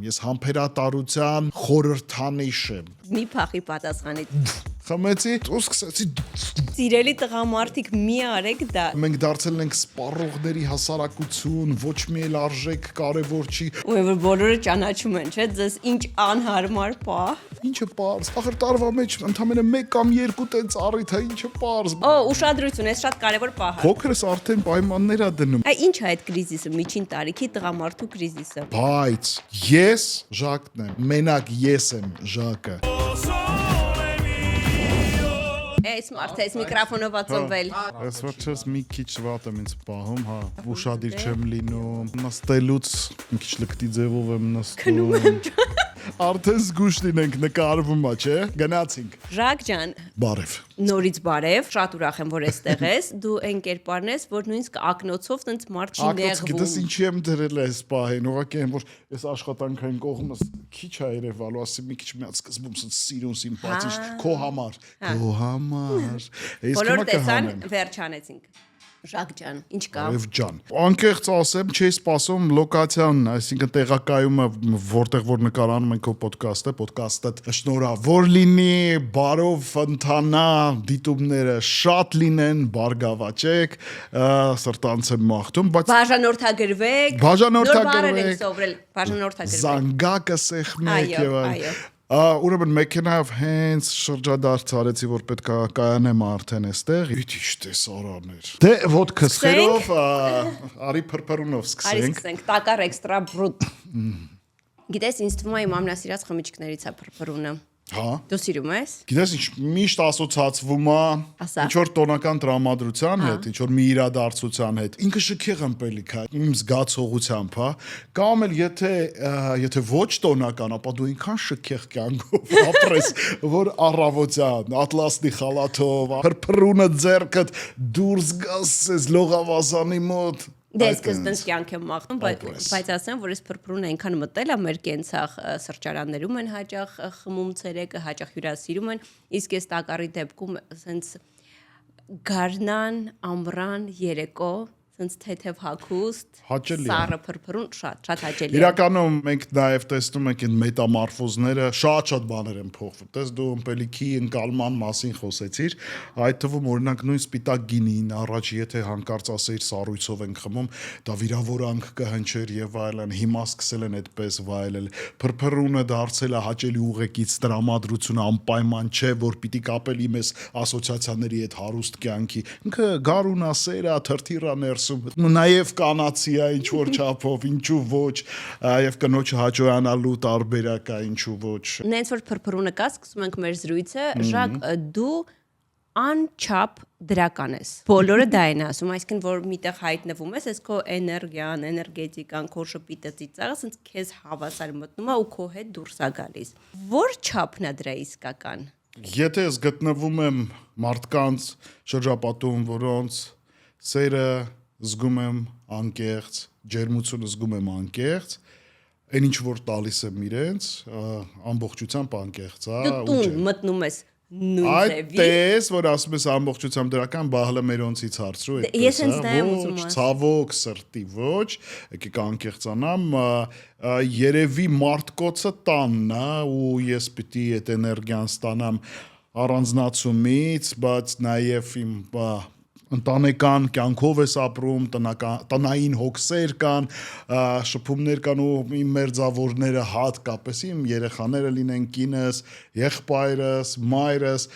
ես համբերատարության խորհրդանիշ եմ։ Մի փախի պատասխանից։ Խմեցի, ու սկսեցի Սիրելի տղամարդիկ, մի արեք դա։ Մենք դարձել ենք սպառողների հասարակություն, ոչ մի էլ արժեք կարևոր չի։ Ու բոլորը ճանաչում են, չէ՞, ձեզ ինչ անհարմար պահ։ Ինչը պարզ, ախր տարվա մեջ ընդամենը 1 կամ 2 տենց առիթ է, ինչը պարզ։ Օ, ուշադրություն, այս շատ կարևոր պահ է։ Փոքրս արդեն պայմաններ ա դնում։ Այ ինչ է այդ կրիզիսը, միջին տարիքի տղամարդու կրիզիսը։ Բայց ես Ժակն եմ, մենակ ես եմ Ժակը։ Այս մարդը այս միկրոֆոնով ածովել։ Այս վերջերս մի քիչ վատ եմ ինձ պահում, հա, ուշադիր չեմ լինում, նստելուց մի քիչ լկտի ձևով եմ նստում։ Արդեն զգուշ լինենք նկարվում ա, չէ՞։ Գնացինք։ Ժակ ջան, Բարև։ նորից բարև, շատ ուրախ եմ, որ այստեղ ես։ Դու այն կերպարն ես, որ նույնիսկ ակնոցով տենց մարդ չի Ակնոց գիտես նեղվում։ ինչի եմ դրել այս պահին, ուղղակի այն որ այս աշխատանքային կողմս քիչ ա երևալու, ասի մի քիչ միած սկզբում սենց սիրուն սիմպաթիչ քո համար, քո համար։ Ես Բոլոր կմա տեսան, կհանեմ։ վերջանեցինք։ Ժակ ջան, ինչ կա։ Բարև ջան։ Անկեղծ ասեմ, չի սպասում լոկացիան, այսինքն տեղակայումը, որտեղ որ նկարանում ենք քո ոդկասթը, շնորհավոր լինի, բարով ընթանա, դիտումները շատ լինեն, բարգավաճեք, սրտանց եմ մաղթում, բայց Բաժանորդագրվեք։ Բաժանորդագրվեք։ Նոր բառեր ենք սովորել, բաժանորդագրվեք։ Զանգակը սեղմեք Այո, եւ այո։ Ուրեմն մեքենայով հենց շրջադարձ արեցի, որ պետք է կայանեմ արդեն այստեղ։ Ինչ տեսարաններ։ Դե ոդկը սխերով, արի փրփրունով Արի սկսենք։ սկսենք, տակար էքստրա բրուտ։ Գիտես, ինձ թվում է իմ ամենասիրած խմիչքներից է փրփրունը։ Հա։ Դու սիրում ես։ Գիտես ինչ միշտ ասոցացվում է Ասա։ ինչ որ տոնական տրամադրության հետ, ինչ որ մի իրադարձության հետ։ Ինքը շքեղ ըմպելիք է, իմ զգացողությամբ, հա։ Կամ էլ եթե ոչ տոնական, ապա դու ինքան շքեղ կյանքով ապրես, որ առավոտյան ատլասնի խալաթով, փրփրունը ձեռքդ դուրս գաս լողավազանի մոտ։ Դե սկզբից կյանք եմ մաղթում, բայց ասեմ, որ այս փրփրունը այնքան մտել է մեր կենցաղ սրճարաններում են հաճախ խմում ցերեկը, հաճախ հյուրասիրում են, իսկ այս տակարի դեպքում սենց գարնան, ամռան, երեկո, սենց թեթև հագուստ, Հաճելի է։ սառը փրփրուն շատ հաճելի է։ Իրականում մենք նաև տեսնում ենք այն մետամորֆոզները, շատ բաներ են փոխվում։ Տես դու ըմպելիքի ընկալման մասին խոսեցիր, այդ թվում օրինակ նույն սպիտակ գինին առաջ եթե հանկարծ ասեիր սառույցով ենք խմում, դա վիրավորանք կհնչեր եւ այլն, հիմա սկսել են այդպես վայելել։ Փրփրունը դարձել է հաճելի ուղեկից տրամադրությունը անպայման չէ, որ պիտի կապելի մեզ ասոցիացիաների հետ հարուստ կյանքի։ Ինքը գարունա, սերա, թրթիռա Նաև կանացի է ինչ որ չափով, ինչու ոչ, եւ կնոջը հաջողանալու տարբերակ է, ինչու ոչ։ Նենց որ փրփրունը կա, սկսում ենք մեր զրույցը, Ժակ, դու անչափ դրական ես։ Բոլորը դա են ասում, այսինքն որ միտեղ հայտնվում ես, այս քո էներգիան, էներգետիկան, քո շփիտը ծիծաղը, ասենց քեզ հավասար մտնում է ու քո հետ դուրս է գալիս։ Որ չափն է դրա իսկական։ Եթե ես գտնվում եմ մարդկանց շրջապատում, որոնց սերը զգում եմ անկեղծ, ջերմությունը զգում եմ անկեղծ, այն ինչ որ տալիս եմ իրենց, ամբողջությամբ անկեղծ է։ Դու տուն մտնում ես նույն Այդ ձևի։ տես, որ ասում ես ամբողջությամբ դրական բահլը մերոնցից հարցրու այդպես։ Ես հենց դա եմ ուզում ասել։ Ցավոք սրտի ոչ, եկեք անկեղծանամ, երևի մարդկոցը տանն է ու ես պիտի այդ էներգիան ստանամ առանձնացումից, բայց նաև իմ ընտանեկան կյանքով ես ապրում, տնային հոգսեր կան, շփումներ կան ու իմ մերձավորները հատկապես իմ երեխաները լինեն կինս, եղբայրս, մայրս,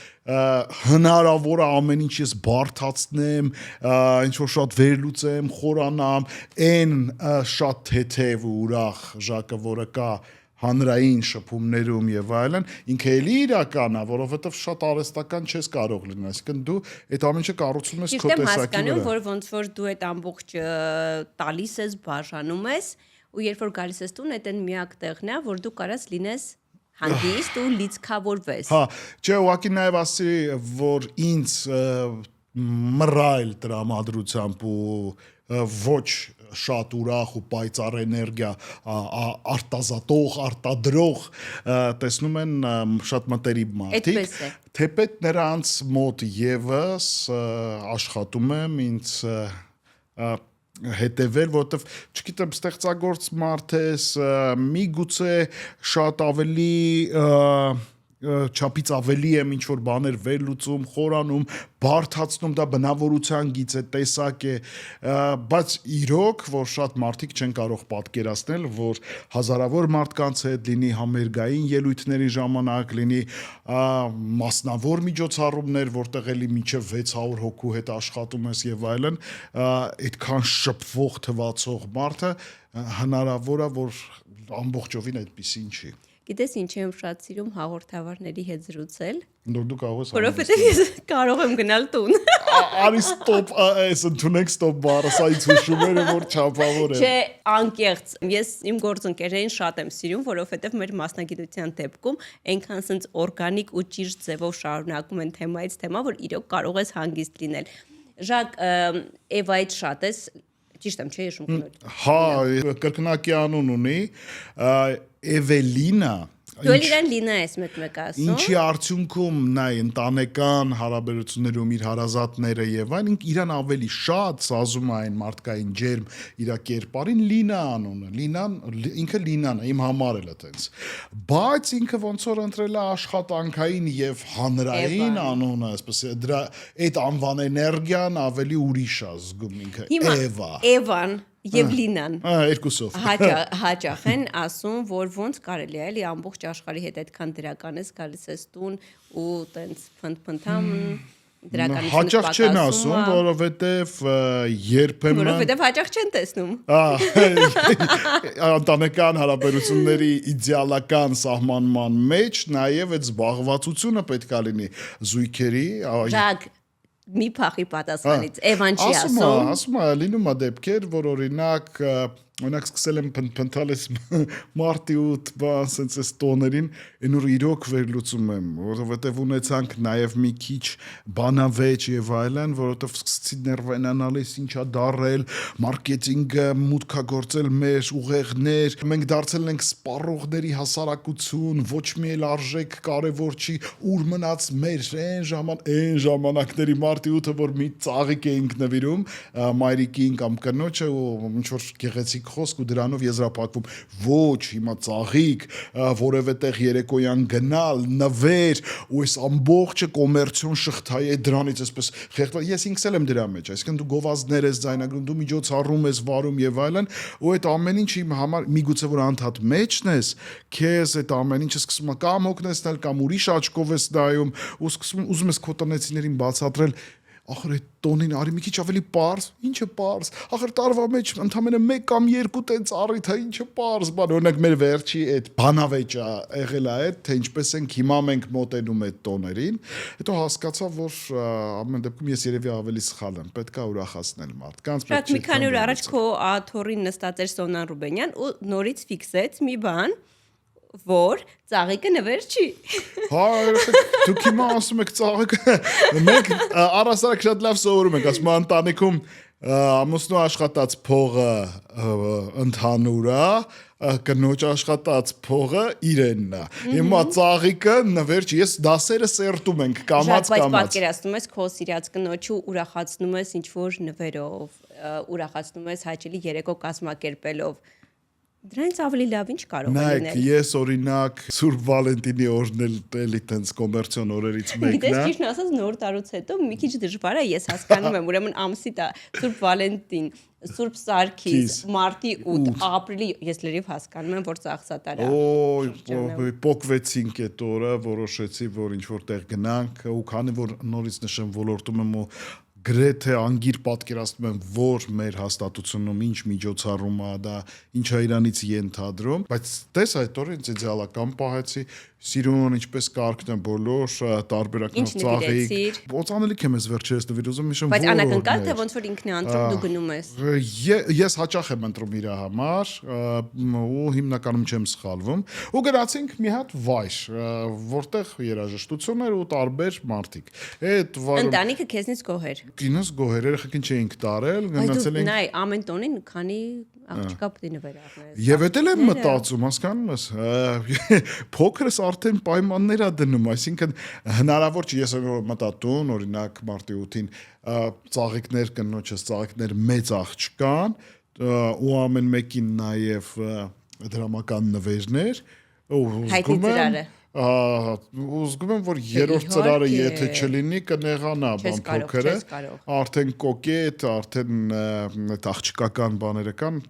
հնարավոր է ամեն ինչ ես բարթացնեմ, ինչ որ շատ վերլուծեմ, խորանամ, այն շատ թեթև ու ուրախ Ժակը, որը կա հանրային շփումներում եւ այլն, ինքը էլի իրական է, որովհետեւ շատ արհեստական չես կարող լինել, այսինքն դու այդ ամեն ինչը կառուցում ես քո տեսակի վրա։ Որ ոնց որ դու այդ ամբողջ տալիս ես, բաժանում ես, ու երբ որ գալիս ես տուն, այդ այն միակ տեղն է, որ դու կարաս լինես հանգիստ ու լիցքավորվես։ Հա, չէ, ուղղակի նաեւ ասի, որ ինձ մռայլ տրամադրությամբ ու ոչ շատ ուրախ ու պայծառ էներգիա արտազատող, արտադրող տեսնում են շատ մտերիմ մարդիկ, թեպետ նրանց մոտ եւս աշխատում եմ ինձ հետևել, որովհետև չգիտեմ, ստեղծագործ մարդ ես, միգուցե շատ ավելի չափից ավելի եմ ինչ որ բաներ վերլուծում, խորանում, բարթացնում, դա բնավորության գիծ է, տեսակ է, բայց իրոք, որ շատ մարդիկ չեն կարող պատկերացնել, որ հազարավոր մարդկանց հետ լինի համերգային ելույթների ժամանակ, լինի մասնավոր միջոցառումներ, որտեղ էլի մինչև 600 հոգու հետ աշխատում ես եւ այլն, այդքան շփվող թվացող մարդը հնարավոր է, որ ամբողջովին այդպեսին չի։ Գիտես ինչ եմ շատ սիրում հաղորդավարների հետ զրուցել, Դու կարող ես որովհետև ես կարող եմ գնալ տուն։ Արի ստոպ, այս ընդունենք ստոպ բառը, սա ինձ հուշում էր, որ չափավոր է։ Չէ, անկեղծ, ես իմ գործընկերներին շատ եմ սիրում, որովհետև մեր մասնագիտության դեպքում այնքան սենց օրգանիկ ու ճիշտ ձևով շարունակում են թեմայից թեմա, որ իրոք կարող ես հանգիստ լինել։ Ժակ, Էվայից շատ ես, ճիշտ եմ, չէ՞ հիշում կնոջ։ Հա, կրկնակի անուն ունի, Էվելինա։ Դու էլ իրան Լինա ես մեկ ասում։ Ինչի արդյունքում նա ընտանեկան հարաբերություններում իր հարազատները եւ այն իրան ավելի շատ սազում է այն մարդկային ջերմ իր կերպարին Լինա անունը։ Լինան ինքը Լինան է, իմ համար էլ է տենց։ Բայց ինքը ոնց որ ընտրել է աշխատանքային եւ հանրային անունը, այսպես դրա այդ անվան էներգիան ավելի ուրիշ է զգում ինքը Էվա։ Էվան եւ Լինան երկուսով հաճախ են ասում, որ ոնց կարելի է էլի ամբողջ աշխարհի հետ այդքան դրական ես գալիս ես տուն ու տենց փնթփնթամ դրականից հաճախ չեն ասում, որովհետև երբեմն հաճախ չեն տեսնում։ Ընտանեկան հարաբերությունների իդեալական սահմանման մեջ նաև այդ զբաղվածությունը պետք է լինի զույգերի Մի փախի պատասխանից Էվան չի ասում է լինում է դեպքեր, որ օրինակ սկսել եմ փնթփնթալ ես մարտի 8 բան սենց էս տոներին, այնուր իրոք վերլուծում եմ, որովհետև ունեցանք նաև մի քիչ բանավեճ եւ այլն, որովհետև սկսեցի ներվենանալ ես ինչա դարել, մարքեթինգը մուտքա գործել մեր ուղեղներ, մենք դարձել ենք սպառողների հասարակություն, ոչ մի էլ արժեք կարևոր չի, ուր մնաց մեր այն ժամանակների մարտի 8-ը, որ մի ծաղիկ էինք նվիրում մայրիկին կամ կնոջը ու ինչ որ գեղեցիկ խոսք ու դրանով եզրափակվում ոչ հիմա ծաղիկ որևէ տեղ երեկոյան գնալ նվեր ու այս ամբողջը կոմերցիոն շղթայի է դրանից այսպես խեղդվել ես ինքս եմ դրա մեջ այսինքն դու գովազդներ ես ձայնագրում դու միջոցառում ես վարում եւ այլն ու այդ ամեն ինչ իմ համար միգուցե որ անդադ մեջն ես քեզ այդ ամեն ինչը սկսում է կամ հոգնեցնել կամ ուրիշ աչքով ես նայում ու ուզում ես քո տնեցիներին բացատրել ախր այդ տոնին արի մի քիչ ավելի པարզ, ինչը པարզ, ախր տարվա մեջ ընդամենը 1 կամ 2 տենց առիթ է, ինչը པարզ, բան, օրինակ մեր վերջի այդ բանավեճը եղել է այդ, թե ինչպես ենք հիմա մենք մոտենում այդ տոներին, հետո հասկացա, որ ամեն դեպքում ես երևի ավելի սխալ եմ, պետք է ուրախացնել մարդկանց, պետք է։ Մի քանի օր առաջ քո աթոռին նստած էր Սոնան Ռուբենյան ու նորից ֆիքսեց մի բան որ ծաղիկը նվեր չի։ Հա, դուք հիմա ասում եք ծաղիկը, մենք առասարակ շատ լավ սովորում ենք, ասում ընտանիքում ամուսնու աշխատած փողը ընդհանուր է, կնոջ աշխատած փողը իրենն է։ Հիմա ծաղիկը նվեր չի, ես դասերը սերտում ենք կամած։ Բայց պատկերացնում ես քո սիրած կնոջը ուրախացնում ես ինչ որ նվերով, ուրախացնում ես հաճելի երեկո կազմակերպելով։ Դրանից ավելի լավ ինչ կարող է լինել։ Նայեք, ես օրինակ Սուրբ Վալենտինի օրն էլի տենց կոմերցիոն օրերից մեկն է։ Գիտես, ճիշտն ասած նոր տարուց հետո մի քիչ դժվար է, ես հասկանում եմ, ուրեմն ամսի Սուրբ Վալենտին, Սուրբ Սարգիս, մարտի 8, ապրիլի, ես լրիվ հասկանում եմ, որ ծախսատար է։ Օй, փոկվեցինք այդ օրը, որոշեցի, որ ինչ որտեղ գնանք, ու քանի որ նորից նշեմ ոլորտում եմ ու գրեթե անգիր պատկերացնում եմ, որ մեր հաստատությունում ինչ միջոցառում է դա, ինչա իրանից ենթադրում, բայց տես այդ օրը ինձ իդեալական պահեցի, սիրուն ինչպես կարգն է բոլոր տարբերակներով ծաղիկ։ Ոնց եմ ես վերջերս նվիր ուզում իշում բայց անակնկալ թե ոնց որ ինքն է ընտրում դու գնում ես։ Ես հաճախ եմ ընտրում իր համար ու հիմնականում չեմ սխալվում։ Ու գնացինք մի հատ վայր, որտեղ երաժշտություն էր ու տարբեր մարդիկ։ Այդ վայրում ընտանիքը քեզնից գոհ էր։ Կինոս գոհեր երեխեքին չէինք տարել, Բայց գնացել դու ենք նայ ամեն տոնին քանի աղջիկա պետք է նվեր առնես։ Եվ էդ էլ եմ մտածում, հասկանում ես, փոքրս արդեն պայմաններ ա դնում, այսինքն հնարավոր չի ես մտածում, օրինակ մարտի 8-ին ծաղիկներ կնոջս, ծաղիկներ մեծ աղջկան, ու ամեն մեկին նաև դրամական նվերներ, ու Հայտնի ծրարը։ Ուզգում եմ, որ երրորդ ծրարը եթե չլինի կնեղանա բան փոքրը, արդեն կոկետ, արդեն աղջկական բաները կան։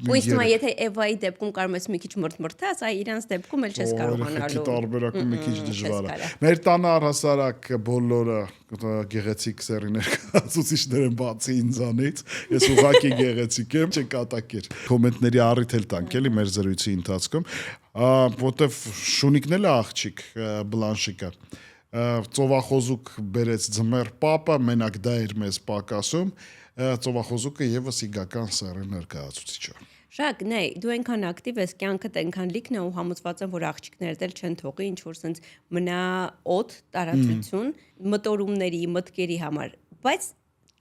Ու իստում եթե Էվայի դեպքում կարող ես մի քիչ մրթմրթաս, այ իրանց դեպքում էլ չես կարողանալու։ Տարբերակում մի քիչ դժվար է։ Մեր տանը առհասարակ բոլորը գեղեցիկ սերի ներկայացուցիչներ են բացի ինձանից, ես ուղղակի գեղեցիկ եմ, չկատակեր։ Կոմենտների առիթ էլ տանք էլի մեր զրույցի ընթացքում, որտեվ Շունիկն էլ է աղջիկ Բլանշիկը։ Ծովախոզուկ բերեց ձմեռ պապը, մենակ դա էր մեզ պակասում, ծովախոզուկը եւս իգական սերի ներկայացուցիչ է։ Շակ, նայ, դու այնքան ակտիվ ես, կյանքդ այնքան լիքն է ու համոզված եմ, որ աղջիկներդ էլ չեն թողի, ինչ որ sense մնա օդ, տարածություն, մտորումների, մտքերի համար, բայց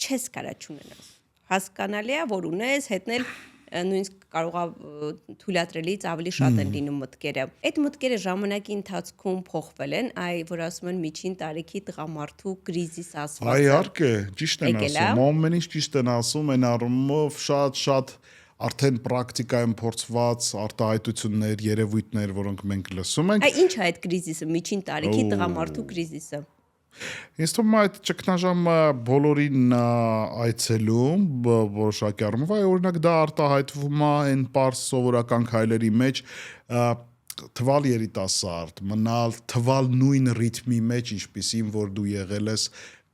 չես կարա չունենաս։ Հասկանալի է, որ ունես, հետնել նույնիսկ կարող է թույլատրելից ավելի շատ են լինում մտքերը։ Այդ մտքերը ժամանակի ընթացքում փոխվել են, այ որ ասում են միջին տարիքի տղամարդու կրիզիս ասվածը։ Այ իհարկե, ճիշտ են ասում, ամեն ինչ ճիշտ են ասում, այն առումով շատ արդեն պրակտիկայում փորձված արտահայտություններ, երևույթներ, որոնք մենք լսում ենք։ Այ ի՞նչ է այդ կրիզիսը, միջին տարիքի տղամարդու կրիզիսը։ Ինձ թվում է այդ ճգնաժամը բոլորին այցելում, որոշակի առումով, այ օրինակ դա արտահայտվում է այն պարզ սովորական քայլերի մեջ, թվալ երիտասարդ, մնալ թվալ նույն ռիթմի մեջ, ինչպիսին որ դու եղել ես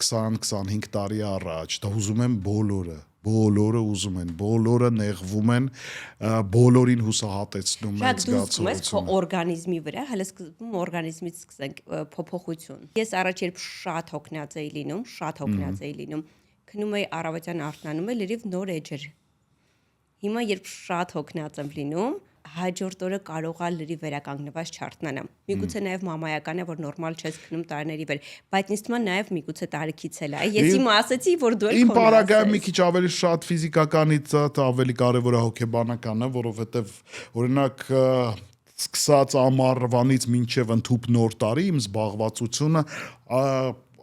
20-25 տարի առաջ, դա ուզում են բոլորը ուզում են, բոլորը նեղվում են, բոլորին հուսահատեցնում են զգացողությունը։ Շատ դու քո օրգանիզմի վրա, հələ սկզբում օրգանիզմից սկսենք փոփոխություն։ Ես առաջ երբ շատ հոգնած էի լինում, քնում էի առավոտյան արթնանում էի լրիվ նոր էջեր։ Հիմա երբ շատ հոգնած եմ լինում, հաջորդ օրը կարող է լրիվ վերականգնված չարթնանամ։ Միգուցե նաև մամայական է, որ նորմալ չես քնում տարիների վեր, բայց ինձ թվում է նաև միգուցե տարիքից էլ է։ Ես հիմա ասացի, որ դու էլ Իմ պարագայում մի քիչ ավելի շատ ֆիզիկականից ավելի կարևոր է հոգեբանականը, որովհետև օրինակ սկսած ամառվանից մինչև ընդհուպ նոր տարի իմ զբաղվածությունը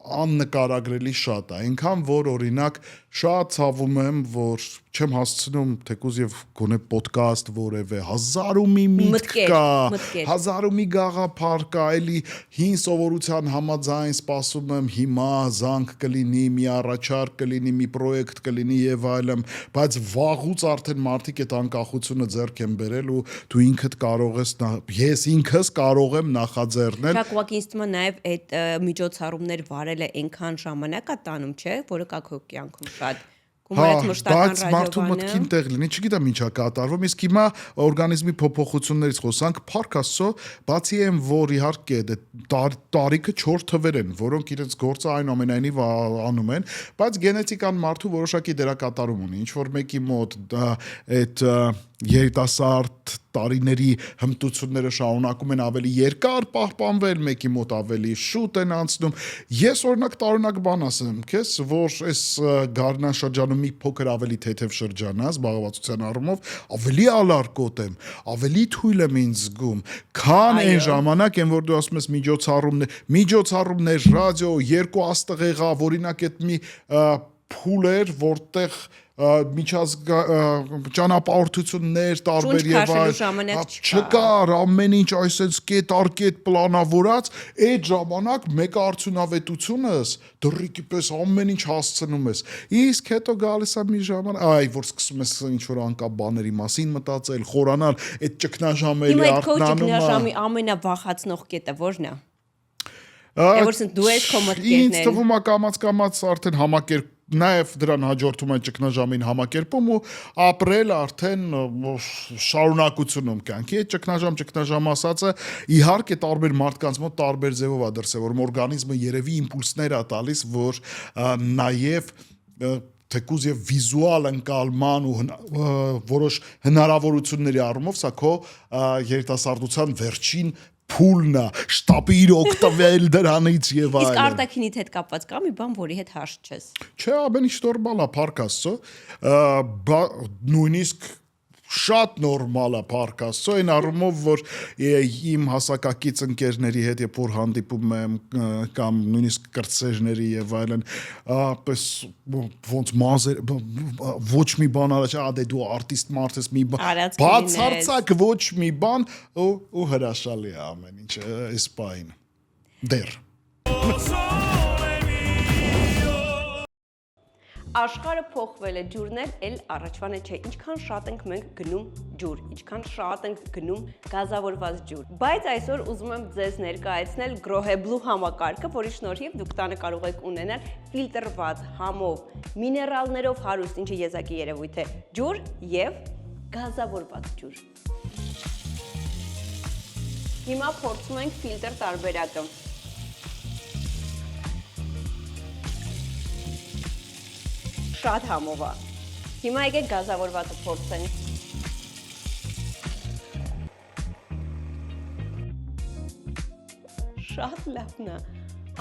աննկարագրելի շատ է, այնքան որ օրինակ շատ ցավում եմ, որ չեմ հասցնում թեկուզ եւ գոնե ոդկաստ որևէ 1000 միտք կա, 1000 գաղափար կա, էլի հին սովորության համաձայն սպասում եմ հիմա զանգ կլինի, մի առաջարկ կլինի, մի պրոյեկտ կլինի եւ այլն, բայց վաղուց արդեն մարդիկ այդ անկախությունը ձեռք են բերել ու դու ինքդ կարող ես ես ինքս կարող եմ նախաձեռնել։ Շակուակի ինձ թվում է նաեւ այդ միջոցառումներ վարելը այնքան ժամանակ է տանում, չէ, որը կա քո կյանքում շատ բայց մարդու մտքին տեղ լինի, չգիտեմ ինչա կատարվում, իսկ հիմա օրգանիզմի փոփոխություններից խոսանք, փառք Աստծո, բացի այն, որ իհարկե տարիքը 4 թվեր են, որոնք իրենց գործը այնուամենայնիվ անում են, բայց գենետիկան մարդու որոշակի դերակատարում ունի, ինչ որ մեկի մոտ այդ երիտասարդ տարիների հմտությունները շարունակում են ավելի երկար պահպանվել, մեկի մոտ ավելի շուտ են անցնում։ Ես օրինակ տարօրինակ բան ասեմ, քեզ, որ այս գարնաշրջանում մի փոքր ավելի թեթև շրջան է, զբաղվածության առումով, ավելի ալարկոտ եմ, ավելի թույլ եմ ինձ զգում, քան այն ժամանակ, այն որ դու ասում ես միջոցառումներ, ռադիո, երկու աստղեղա, օրինակ այդ մի փուլ էր, որտեղ ճանապարհորդություններ տարբեր եւ չկար ամեն ինչ այսպես կետարկետ պլանավորած այդ ժամանակ մեկ արդյունավետությունս դրիկի պես ամեն ինչ հասցնում ես իսկ հետո գալիս է մի ժամանակ այ որ սկսում ես ինչ որ անկապ բաների մասին մտածել խորանալ այդ ճգնաժամը էլի արթնանում է ճգնաժամի ամենավախացնող կետը ո՞րն է Էվերսն դու ես քո մտքերն ինձ թվում է կամաց արդեն համակերպ նաև դրան հաջորդում են ճգնաժամին համակերպում ու ապրել արդեն շարունակությունում կյանքի այդ ճգնաժամ ասածը իհարկե տարբեր մարդկանց մոտ տարբեր ձևով է դրսևորում օրգանիզմը երևի իմպուլսներ է տալիս որ նաև թեկուզ եւ վիզուալ ընկալման ու որոշ հնարավորությունների առումով սա քո երիտասարդության վերջին փուլն է, շտապիր օգտվել դրանից եւ Իսկ այլն։ արտաքինիդ հետ կապված կա մի բան, որի հետ հաշտ չես։ Չէ, ամեն ինչ նորմալ է, փառք Աստծո, նույնիսկ շատ նորմալ է, փառք Աստծո, այն առումով, որ իմ հասակակից ընկերների հետ երբ որ հանդիպում եմ կամ նույնիսկ կրտսերների եւ այլն, պես ոնց մազեր ոչ մի բան արա, չէ, դե դու արտիստ մարդ ես մի բան, բացարձակ ոչ մի բան ու հրաշալի է ամեն ինչ, այս բան։ Դեր Աշխարհը փոխվել է, ջուրն էլ առաջվան է չէ, ինչքան շատ ենք մենք գնում ջուր, ինչքան շատ ենք գնում գազավորված ջուր։ Բայց այսօր ուզում եմ ձեզ ներկայացնել Grohe Blue համակարգը, որի շնորհիվ դուք տանը կարող եք ունենալ ֆիլտրված, համով, միներալներով հարուստ, ինչը եզակի երևույթ է, ջուր եւ գազավորված ջուր։ Հիմա փորձում ենք ֆիլտր տարբերակը։ Շատ համով է։ Հիմա եկեք գազավորվածը փորձենք։ Շատ լավն է։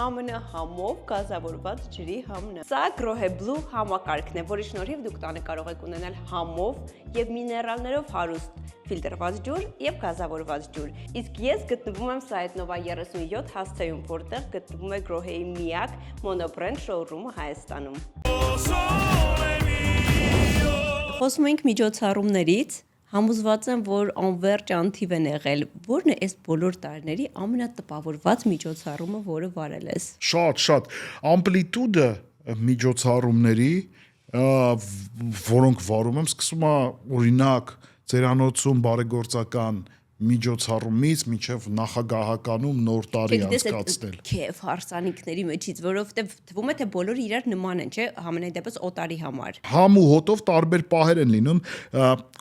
Ամենահամով գազավորված ջրի համն է։ Սա Grohe Blue համակարգն է, որի շնորհիվ դուք տանը կարող եք ունենալ համով եւ միներալներով հարուստ ֆիլտրված ջուր եւ գազավորված ջուր։ Իսկ ես գտնվում եմ Site Nova 37 հասցեում, որտեղ գտնվում է Grohe-ի միակ մոնոբրենդ շոուրումը Հայաստանում։ Խոսում ենք միջոցառումներից, համոզված եմ, որ անվերջ անթիվ են եղել։ Որն է այս բոլոր տարիների ամենատպավորված միջոցառումը, որը վարել ես։ Շատ ամպլիտուդը միջոցառումների, որոնք վարում եմ, սկսում է օրինակ ծերանոցում բարեգործական միջոցառումից մինչև նախագահականում նոր տարի անցկացնել։ Քեֆ հարսանիքների մեջից, որովհետև թվում է թե բոլորը իրար նման են, չէ՞, համենայն դեպս օտարի համար։ Համ ու հոտով տարբեր պահեր են լինում,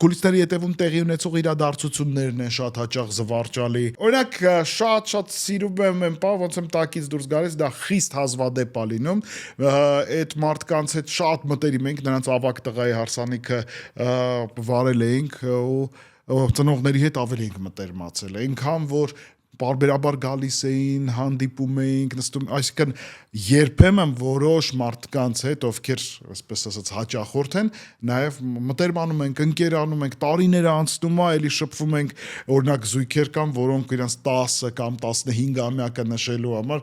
կուլիսների հետևում տեղի ունեցող իրադարձություններն են շատ հաճախ զվարճալի։ Օրինակ շատ սիրում եմ այն բան, ոնց եմ տակից դուրս գալիս, դա խիստ հազվադեպ է լինում։ Այդ մարդկանց հետ շատ մտերիմ ենք, նրանց ավակ տղայի հարսանիքը վարել էինք ու ծնողների հետ ավելի ենք մտերմացել, այնքան որ պարբերաբար գալիս էին, հանդիպում էինք, նստում, այսինքն երբեմն որոշ մարդկանց հետ, ովքեր, այսպես ասած, հաճախորդ են, նաև մտերմանում ենք, ընկերանում ենք, տարիները անցնում է, էլի շփվում ենք, օրինակ զույգեր կան, որոնք իրենց 10 կամ 15-ամյակը նշելու համար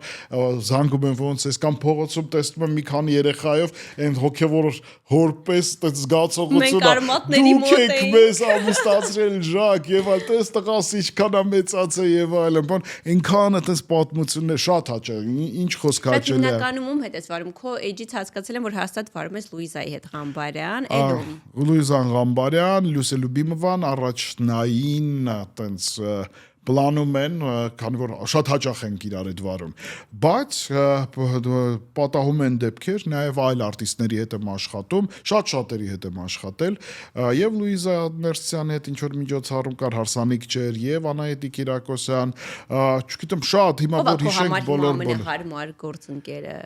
զանգում են ոնց էս կամ փողոցում տեսնում եմ մի քանի երեխայով, այն հոգևոր հորպես այդպես զգացողությունը դուք եք մեզ ամուսնացրել ժակ եւ այլ տես տղաս ինչքան է մեծացել եւ այլն բան այնքան այդպես պատմություններ շատ հաճախ ինչ խոսք հաճելի է հիմնականում ում հետ ես վարում քո էջից հասկացել եմ որ հաստատ վարում ես Լուիզայի հետ Ղամբարյան Էդոմ Լուիզան Ղամբարյան Լուսե Լյուբիմովան առաջնային այտենց պլանում են, քանի որ շատ հաճախ ենք իրար հետ վարում, բայց պատահում են դեպքեր, նաև այլ արտիստների հետ եմ աշխատում, շատ շատերի հետ եմ աշխատել, եւ Լուիզա Ներսյանի հետ ինչ որ միջոցառում կար, հարսանիք չէր, եւ Անահիտի Կիրակոսյան, չգիտեմ, շատ հիմա որ հիշենք բոլոր ամենահարմար գործընկերը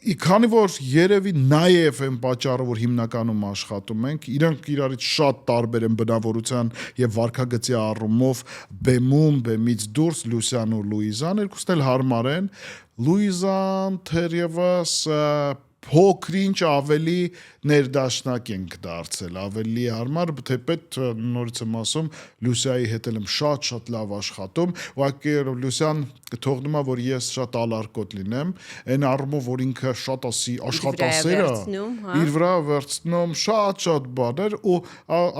Քանի որ երևի նաև այն պատճառը, որ հիմնականում աշխատում ենք, իրանք իրարից շատ տարբեր են բնավորության եւ վարքագծի առումով բեմից դուրս Լուսյան ու Լուիզան, երկուսն էլ հարմար են, Լուիզան թերևս փոքրինչ ավելի ներդաշնակ ենք դարձել, ավելի հարմար, թեպետ նորից եմ ասում, Լուսիայի հետ եմ շատ լավ աշխատում, ուղղակի Լուսյան թողնում է, որ ես շատ ալարկոտ լինեմ, այն առումով, որ ինքը շատ աշխատասեր է, իր վրա վերցնում շատ բաներ ու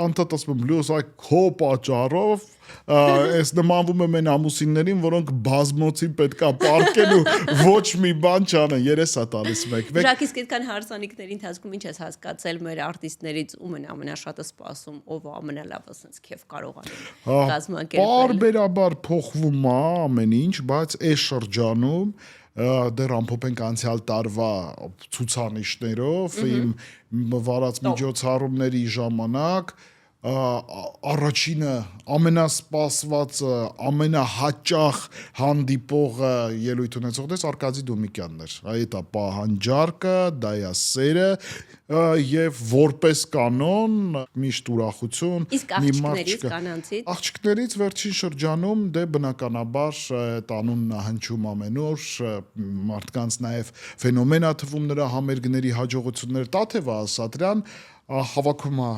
անդադ ասում եմ, Լուսայ քո պատճառով Ես նմանվում եմ այն ամուսիններին, որոնք բազմոցին պետք է պարկեն ու ոչ մի բան չանեն, երես է տալիս մեկ։ Ժակ, իսկ այդքան հարսանիքների ընթացքում ինչ ես հասկացել մեր արտիստներից ում են ամենաշատը սպասում, ով ամենալավը sense քեֆ կարողանում կազմակերպել։ Բարբերաբար փոխվում է ամեն ինչ, բայց այս շրջանում դեռ ամփոփենք անցյալ տարվա ցուցանիշներով իմ վարած միջոցառումների ժամանակ առաջինը ամենասպասվածը, ամենահաճախ հանդիպողը ելույթ ունեցողն է Արկադի Դոմիկյանն էր։ Այդ է պահանջարկը, դա է սերը եւ որպես կանոն միշտ ուրախություն Իսկ աղջիկներից կանանցից աղջիկներից վերջին շրջանում դե բնականաբար տանունն հնչում ամենուր մարդկանց նաեւ ֆենոմեն է թվում նրա համերգների հաջողությունները Տաթև Ասատրյան հավաքում է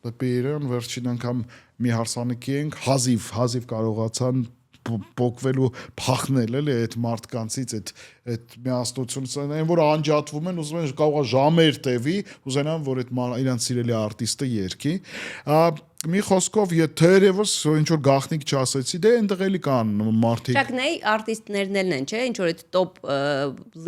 դեպի Իրան վերջին անգամ մի հարսանեկի ենք հազիվ կարողացան փոկվելու փախնել էլի այդ մարդկանցից այդ միասնությունից այն որ անջատվում են ուզում են կարող է ժամեր տևի ուզենան որ այդ իրանց սիրելի արտիստը երգի մի խոսքով թերևս ինչ որ գաղտնիք չասեցի դե այնտեղ էլի կան մարդիկ Շակնայի արտիստներն են չէ ինչ որ այդ տոպ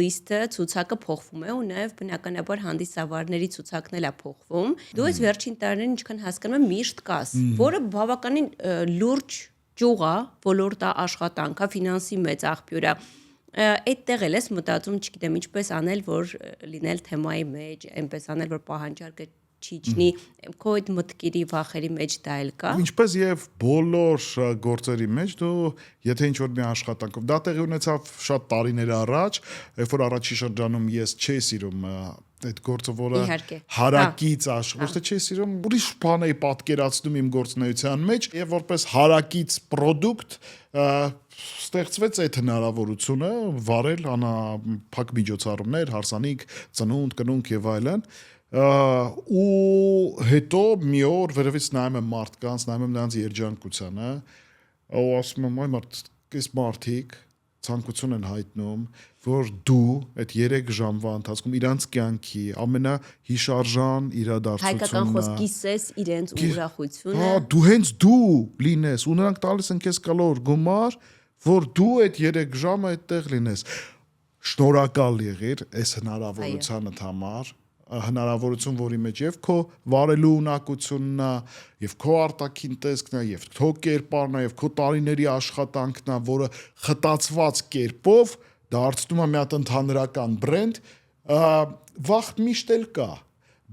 լիստը ցուցակը փոխվում է ու նաև բնականաբար հանդիսավարների ցուցակն էլ է փոխվում դու այս վերջին տարիներին ինչքան հասկանում եմ միշտ կաս որը բավականին լուրջ ճյուղ է ոլորտա աշխատանքա ֆինանսի մեծ աղբյուր է այդտեղ էլ ես մտածում չգիտեմ ինչպես անել որ լինել թեմայի մեջ այնպես անել որ պահանջարկը չիջնի քո այդ մտքերի վախերի մեջ դա էլ կա ինչպես եւ բոլոր գործերի մեջ դու եթե ինչ որ մի աշխատանքով դա տեղի ունեցավ շատ տարիներ առաջ երբ որ առաջի շրջանում ես չէի սիրում այդ գործը որը հարակից ոչ թե չի սիրում ուրիշ բան էի պատկերացնում իմ գործունեության մեջ եւ որպես հարակից product ստեղծվեց այդ հնարավորությունը վարել անափակ միջոցառումներ հարսանիք ծնունդ կնունք եւ այլն ու հետո մի օր վերևից նայում եմ մարդկանց նայում եմ նրանց երջանկությանը ու ասում եմ այ մարդիկ ցանկություն են հայտնում որ դու այդ 3 ժամվա ընթացքում իրանց կյանքի ամենահիշարժան իրադարձությունն հայկական խոսքի սես իրենց ուրախությունը դու հենց դու լինես ու նրանք տալիս են քեզ կլոր գումար որ դու այդ 3 ժամը այդտեղ լինես շնորհակալ եղիր այս հնարավորությանդ համար հնարավորություն որի մեջ եւ քո վարելու ունակությունն է եւ քո արտաքին տեսքն է եւ քո կերպարն է եւ քո տարիների աշխատանքն է որը խտացված կերպով դարձնում է մի հատ ընդհանրական բրենդ վախ միշտ էլ կա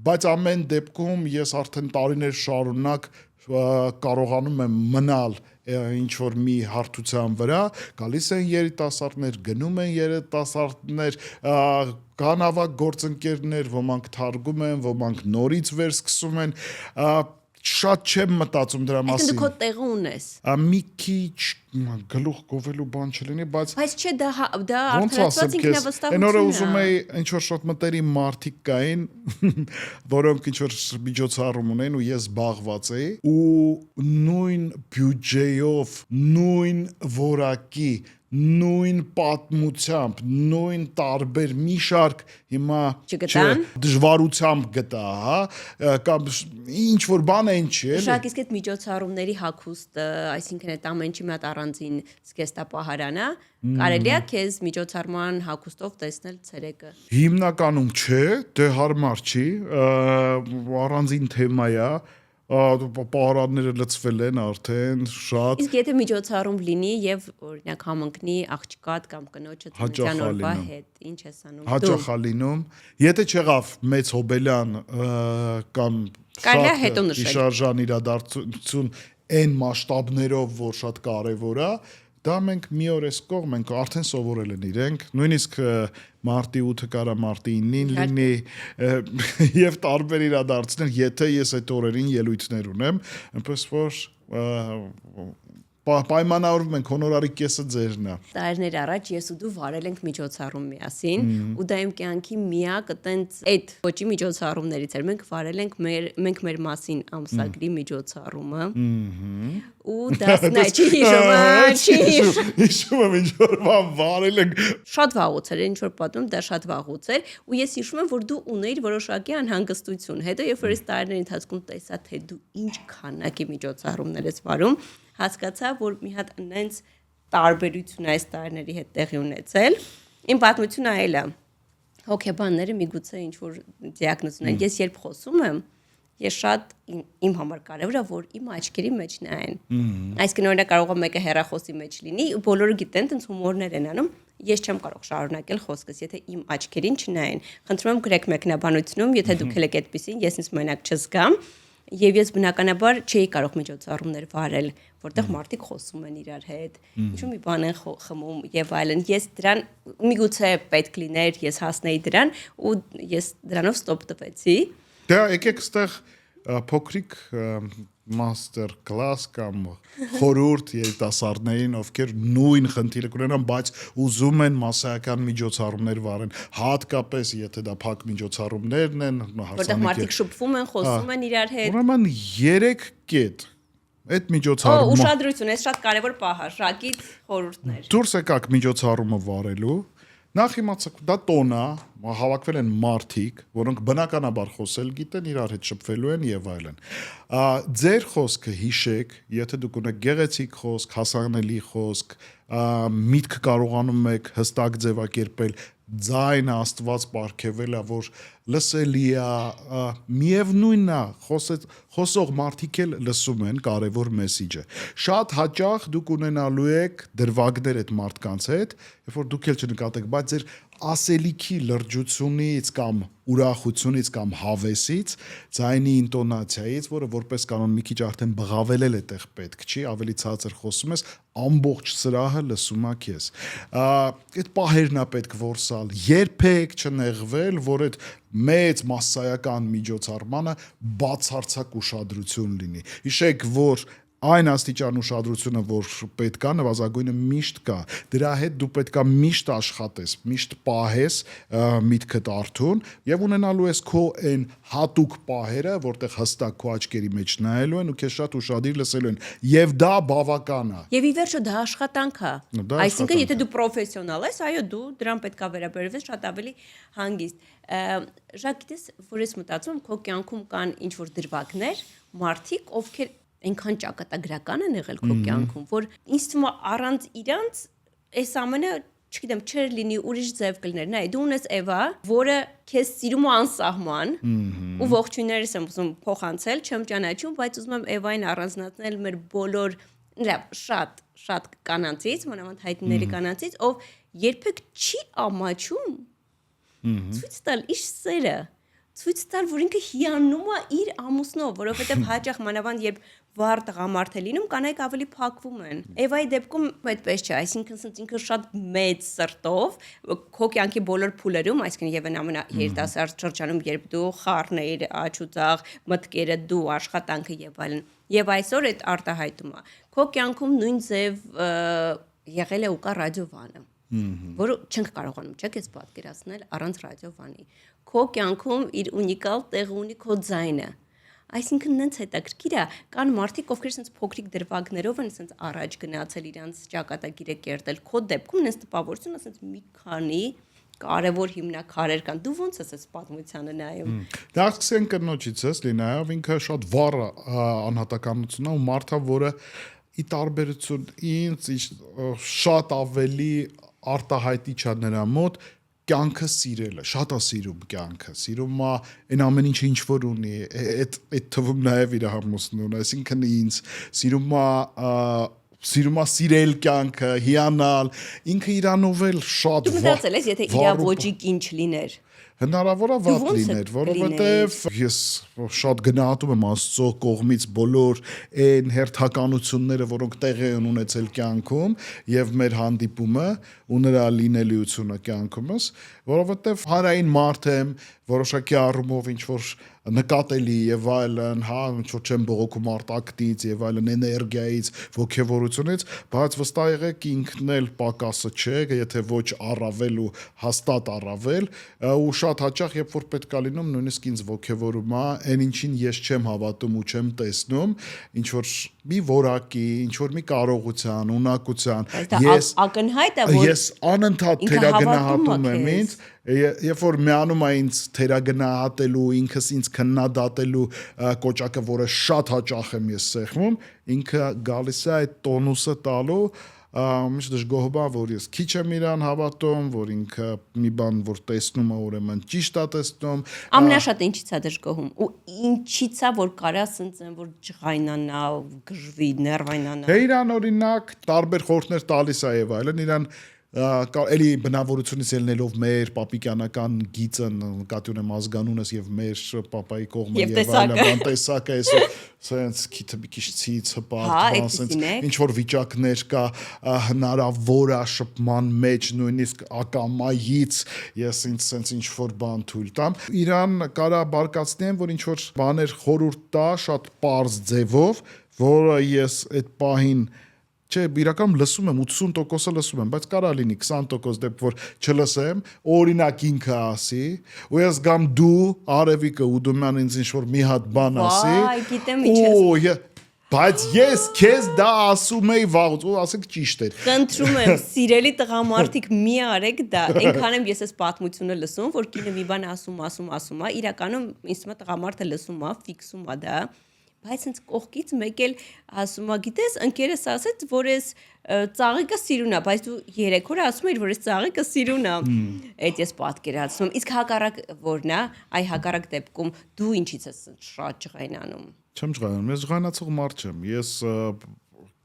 բայց ամեն դեպքում ես արդեն տարիներ շարունակ կարողանում եմ մնալ ինչ որ մի հարթության վրա գալիս են երիտասարդներ գնում են երիտասարդներ կան ավագ գործընկերներ ոմանք թարգում են ոմանք նորից վերսկսում են շատ չեմ մտածում դրա մասին դու քո տեղը ունես մի քիչ գլուխ գովելու բան չլինի բայց չէ դա արդարացված ինքնավստահություն այն օրը ուզում էի ինչ որ շատ մտերիմ մարդիկ կային որոնք ինչ որ միջոցառում ունեն ու ես զբաղված էի ու նույն բյուջեով նույն որակի նույն պատմությամբ նույն տարբեր մի շարք հիմա դժվարությամբ գտա հա կամ ինչ որ բան են չէ Շարք իսկ այդ միջոցառումների հագուստը այսինքն այդ ամեն ինչի մի հատ առանձին զգեստապահարան է կարելի է քեզ միջոցառման հագուստով տեսնել ցերեկը հիմնականում չէ դե հարմար չի առանձին թեմա է պահարանները լցվել են արդեն շատ Իսկ եթե միջոցառում լինի եւ օրինակ համընկնի աղջկատ կամ կնոջը ծննդյան օրվա հետ ինչ ես անում հաճախ է լինում եթե չեղավ մեծ հոբելյան կամ շատ հիշարժան իրադարձություն այն մասշտաբներով որ շատ կարեւոր է դա մենք մի օր էս կողմ ենք արդեն սովորել են իրենք նույնիսկ մարտի 8-ը կարա մարտի 9-ին լինի եւ տարբեր իրադարձներ եթե ես այդ օրերին ելույթներ ունեմ այնպես որ պայմանավորվում ենք հոնորարի կեսը ձերն է տարիներ առաջ ես ու դու վարել ենք միջոցառում միասին ու դա իմ կյանքի միակ այտենց այդ ոչի միջոցառումներից էր մենք վարել ենք մենք մեր մասին ամսագրի միջոցառումը ու դասնա չի հիշում եմ ինչ որ բան վարել ենք շատ վաղուց էր ինչ որ պատում դա շատ վաղուց էր ու ես հիշում եմ որ դու ունեիր որոշակի անհանգստություն հետո երբ որ այս տարիների ընթացքում տեսա թե դու ինչ քանակի միջոցառումներ ես վարում հասկացա որ մի հատ այնց տարբերություն այս տարիների հետ տեղի ունեցել իմ պատմությունը այլ է հոգեբանները միգուցե ինչ որ դիագնոզ ունեն ես երբ խոսում եմ ես շատ իմ համար կարևոր է որ իմ աչքերի մեջ նայեն այսինքն օրինակ կարող է մեկը հեռախոսի մեջ լինի ու բոլորը գիտեն տենց հումորներ են անում ես չեմ կարող շարունակել խոսքս եթե իմ աչքերին չնայեն խնդրում եմ գրեք մեկնաբանությունում եթե դուք եք այդպեսին ես ինձ մենակ չզգամ եւ ես բնականաբար չէի կարող միջոցառումներ վարել, որտեղ մարդիկ խոսում են իրար հետ, ինչ-որ մի բան են խմում եւ այլն։ Ես դրան միգուցե պետք լիներ, ես հասնեի դրան ու ես դրանով ստոպ տվեցի։ Դա եկեք ստեղ փոքրիկ master class կամ խորհուրդ երիտասարդներին, ովքեր նույն խնդիրը կունենան, բայց ուզում են մասսայական միջոցառումներ վարեն, հատկապես եթե դա փակ միջոցառումներն են, որտեղ մարդիկ շփվում են, խոսում են իրար հետ։ Ուրեմն 3 կետ այդ միջոցառումը ուշադրություն, այս շատ կարևոր պահ է, շակից խորհուրդներ։ Դուրս եկաք միջոցառումը վարելու Նախ իմացեք, դա տոն է, հավաքվել են մարդիկ, որոնք բնականաբար խոսել գիտեն, իրար հետ շփվելու են եւ այլն։ Ձեր խոսքը հիշեք, եթե դուք ունեք գեղեցիկ խոսք, հասանելի խոսք, միտք կարողանում եք հստակ ձևակերպել, ձայնը Աստված պարգևել է, որ լսելի է, միևնույնն է, խոսող մարդիկ էլ լսում են կարևոր մեսիջը։ Շատ հաճախ դուք ունենալու եք դրվագներ այդ մարդկանց հետ, երբ որ դուք էլ չնկատեք, բայց ձեր ասելիքի լրջությունից կամ ուրախությունից կամ հավեսից, ձայնի ինտոնացիայից, որը որպես կանոն մի քիչ արդեն բղավելել է տեղ պետք չի, ավելի ցածր խոսում ես, ամբողջ սրահը լսում է քեզ։ Այդ պահերն է պետք որսալ, երբեք չնեղվել, որ այդ մեծ մասսայական միջոցառմանը բացարձակ ուշադրություն լինի։ Հիշեք, որ այն աստիճան ուշադրությունը, որ պետք է, նվազագույնը միշտ կա։ Դրա հետ դու պետք է միշտ աշխատես, միշտ պահես միտքդ արթուն եւ ունենալու ես քո այն հատուկ պահերը, որտեղ հստակ քո աչքերի մեջ նայելու են ու քեզ շատ ուշադիր լսելու են։ Եվ դա բավական է։ Եվ ի վերջո դա աշխատանք է։ Այսինքն, եթե դու պրոֆեսիոնալ ես, այո, դու դրան պետք է վերաբերվես շատ ավելի հանգիստ։ Ժակ, գիտես, որ ես մտածում, քո կյանքում կան ինչ-որ դրվագներ, մարդիկ, ովքեր այնքան ճակատագրական են եղել քո կյանքում, որ ինձ թվում է առանց իրանց այս ամենը, չգիտեմ, չէր լինի, ուրիշ ձև կլիներ։ Նայ, դու ունես Էվա, որը քեզ սիրում է անսահման, ու ողջույններս եմ ուզում փոխանցել, չեմ ճանաչում, բայց ուզում եմ Էվային առանձնացնել մեր բոլոր շատ կանանցից, մանավանդ հայտնիների կանանցից, ով երբեք չի ամաչում ցույց տալ իր սերը, ցույց տալ, որ ինքը հիանում է իր ամուսնով, որովհետև հաճախ մանավանդ երբ վառ տղամարդ է լինում, կանայք ավելի փակվում են։ Էվայի դեպքում այդպես չէ, այսինքն ասած ինքը շատ մեծ սրտով քո կյանքի բոլոր փուլերում, այսինքն եւ այն ամենաերիտասարդ շրջանում, երբ դու խառն ես, աչուծաղ, մտքերը դու, աշխատանքը եւ այլն։ Եվ այսօր այդ արտահայտում է։ Քո կյանքում նույն ձև եղել է ու կա ռադիովանը, որը չենք կարողանում, չէ՞, քեզ պատկերացնել առանց ռադիովանի։ Քո կյանքում իր ունիկալ տեղը ունի քո ձայնը։ Այսինքն նենց հետաքրքիր է, կան մարդիկ, ովքեր sense փոքրիկ դրվագներով են sense առաջ գնացել իրանց ճակատագիրը կերտել։ Քո դեպքում նենց տպավորությունը sense մի քանի կարևոր հիմնաքարեր կան։ Դու ո՞նց ես այս պատմությանը նայում։ Դա սկսենք կնոջից ես, Լինայով, ինքը շատ վառ անհատականություն է ու մարդը, որը ի տարբերություն ինձ շատ ավելի արտահայտիչ է նրա մոտ կյանքը սիրելը, շատ է սիրում կյանքը, սիրում է այն ամեն ինչը ինչ որ ունի, այդ թվում նաև իր ամուսնուն, այսինքն ինձ սիրում է սիրել կյանքը, հիանալ, ինքը իրանով էլ շատ Դու մտածել ես, եթե իրա ոճի կին չլիներ։ Հնարավոր է վատ լիներ, որովհետև ես շատ գնահատում եմ Աստծո կողմից բոլոր այն հերթականությունները, որոնք տեղի են ունեցել կյանքում եւ մեր հանդիպումը ու նրա լինելիությունը կյանքումս, որովհետև հանրային մարդ եմ, որոշակի առումով ինչ որ նկատելի եւ այլն, հա, ինչ որ չեմ բողոքում արտակտից եւ այլն էներգիայից, ոգևորությունից, բայց վստահ եղեք ինքն էլ պակասը չէ, եթե ոչ առավել ու հաստատ առավել, ու շատ հաճախ երբ որ պետք է լինում, նույնիսկ ինձ ոգևորում է, այն ինչին ես չեմ հավատում ու չեմ տեսնում, ինչ որ մի որակի, ինչ որ մի կարողության, ունակության, ակնհայտ է, որ ես անընդհատ թերագնահատում եմ ինձ, երբ որ միանում է ինձ թերագնահատելու, ինքս ինձ քննադատելու կոճակը, որը շատ հաճախ եմ ես սեղմում, ինքը գալիս է այդ տոնուսը տալու, միշտ դժգոհ որ ես քիչ եմ իրան հավատում, որ ինքը մի բան որ տեսնում է, ուրեմն ճիշտ է տեսնում։ Ամենաշատը ինչից է դժգոհում ու ինչից է որ կարա ասեն, որ ջղայնանա, գժվի, ներվայնանա։ Դե իրան օրինակ տարբեր խորհուրդներ տալիս է եւ այլն, իրան էլի բնավորությունից ելնելով մեր պապիկյանական գիծը նկատի ունեմ ազգանունս եւ մեր պապայի կողմը Եվ այլն տեսակը այսօր սենց քիչ ցից հպարտ սենց ինչ որ վիճակներ կա հնարավոր է շփման մեջ նույնիսկ ակամայից ես ինձ սենց ինչ որ բան թույլ տամ իրան կարա բարկացնեմ որ ինչ որ բաներ խորուրդ տա շատ պարզ ձևով որը ես այդ պահին Չէ, իրականում լսում եմ 80%-ը լսում եմ, բայց կարա լինի 20% դեպք որ չլսեմ, օրինակ ինքը ասի, ու ես գամ դու Արևիկը ու Դումյան ինձ ինչ-որ մի հատ բան ասի։ Վայ, գիտեմ ինչ ես։ Բայց ես քեզ դա ասում էի վաղուց, ու ասեք ճիշտ էր։ Խնդրում եմ, սիրելի տղամարդիկ, մի արեք դա։ Այնքան եմ ես այս պատմությունը լսում, որ կինը մի բան ասում է, իրականում ինձ թվում է տղամարդը լսում է, ֆիքսում է դա։ Բայց ինձ կողքից մեկ էլ ասում է, գիտես, ընկերս ասեց, որ ես ծաղիկը սիրուն է, բայց դու 3 օր ասում ես, որ ես ծաղիկը սիրուն է։ Այդ ես պատկերացնում եմ։ Իսկ հակառակ որն է, այ հակառակ դեպքում դու ինչից ես շատ ջղայնանում։ Չեմ ջղայնանում, ես ջղայնացող մարդ չեմ։ Ես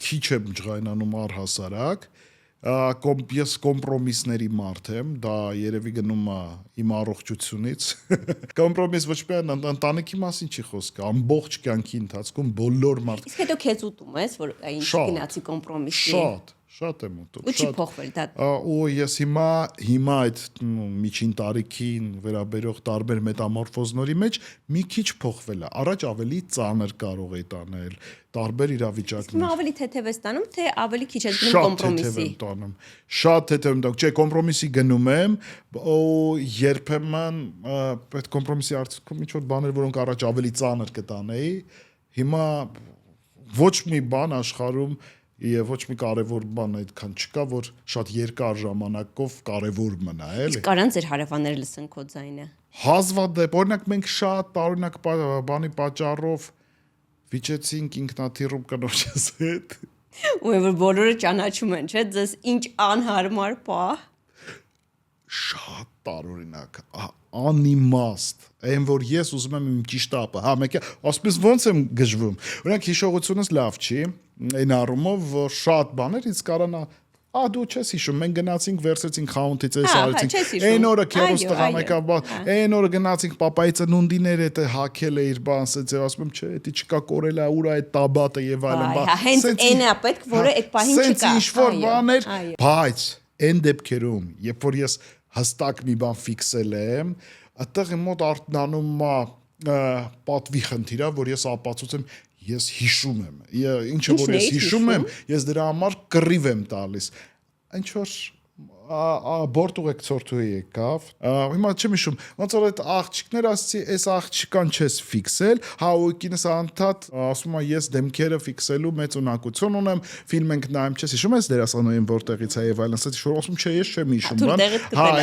քիչ եմ ջղայնանում առհասարակ։ Ես կոմպրոմիսների մարդ եմ, դա երևի գնում է իմ առողջությունից։ Կոմպրոմիս ոչ միայն ընտանիքի մասին չի խոսքը, ամբողջ կյանքի ընթացքում բոլոր մարդ։ Իսկ հետո քեզ ուտում ես, որ ինչ գնացի կոմպրոմիսի։ Շատ եմ ուտում։ Ու չի փոխվել դա։ Ու ես հիմա այդ միջին տարիքին վերաբերող տարբեր մետամորֆոզների մեջ մի քիչ փոխվել է։ Առաջ ավելի ծանր կարող էի տանել տարբեր իրավիճակներ։ Հիմա ավելի թեթև ես տանում, թե ավելի քիչ ես գնում կոմպրոմիսի։ Շատ թեթև եմ տանում։ Չէ, կոմպրոմիսի գնում եմ, ու երբեմն այդ կոմպրոմիսի արդյունքում ինչ որ բաներ, որոնք առաջ ավելի ծանր կտանեի, հիմա ոչ մի բան աշխարհում Եվ ոչ մի կարևոր բան այդքան չկա, որ շատ երկար ժամանակով կարևոր մնա, էլի։ Իսկ կարան ձեր հարևանները լսեն քո ձայնը։ Հազվադեպ, օրինակ մենք շատ տարօրինակ բանի պատճառով վիճեցինք ինքնաթիռում կնոջս հետ։ Ու որ բոլորը ճանաչում են, չէ՞, ձեզ ինչ անհարմար պահ։ Շատ տարօրինակ, անիմաստ, այն որ ես ուզում եմ իմ ճիշտ ապը, մեկը ասում ես ոնց եմ գժվում։ Օրինակ հիշողությունս լավ չի, այն առումով որ շատ բաներ ինձ կարանա դու չես հիշում, մենք գնացինք վերցրեցինք խանութից էս արեցինք։ Այն օրը քերոս տղան եկավ, այն օրը գնացինք պապայի ծնունդիներ հետ հակել է իր բան, ասեց եւ ասում եմ, չէ, դա չկա կորել է, ուր է այդ տաբատը եւ այլն, բա։ Հենց այն է պետք, որը այդ պահին չկա։ Սենց ինչ-որ բաներ, բայց այն դեպքերում, երբ որ ես հստակ մի բան ֆիքսել եմ, այդտեղ իմ մոտ արտնանում է պատվի խնդիրը, որ ես ապացուցեմ ես հիշում եմ, ինչը որ ես հիշում եմ, ես դրա համար կռիվ եմ տալիս, ինչ որ բորտուղեք ծորթուի եկավ, հիմա չեմ հիշում, ոնց որ այդ աղջիկներ ասեցի, այս աղջիկան չես ֆիքսել, ու կինս անդադ ասում է ես դեմքերը ֆիքսելու մեծ ունակություն ունեմ, ֆիլմ ենք նայում, չես հիշում ես դերասանուհին որտեղից է եւ այլն, ասեցի շուտ ասում չէ, ես չեմ հիշում,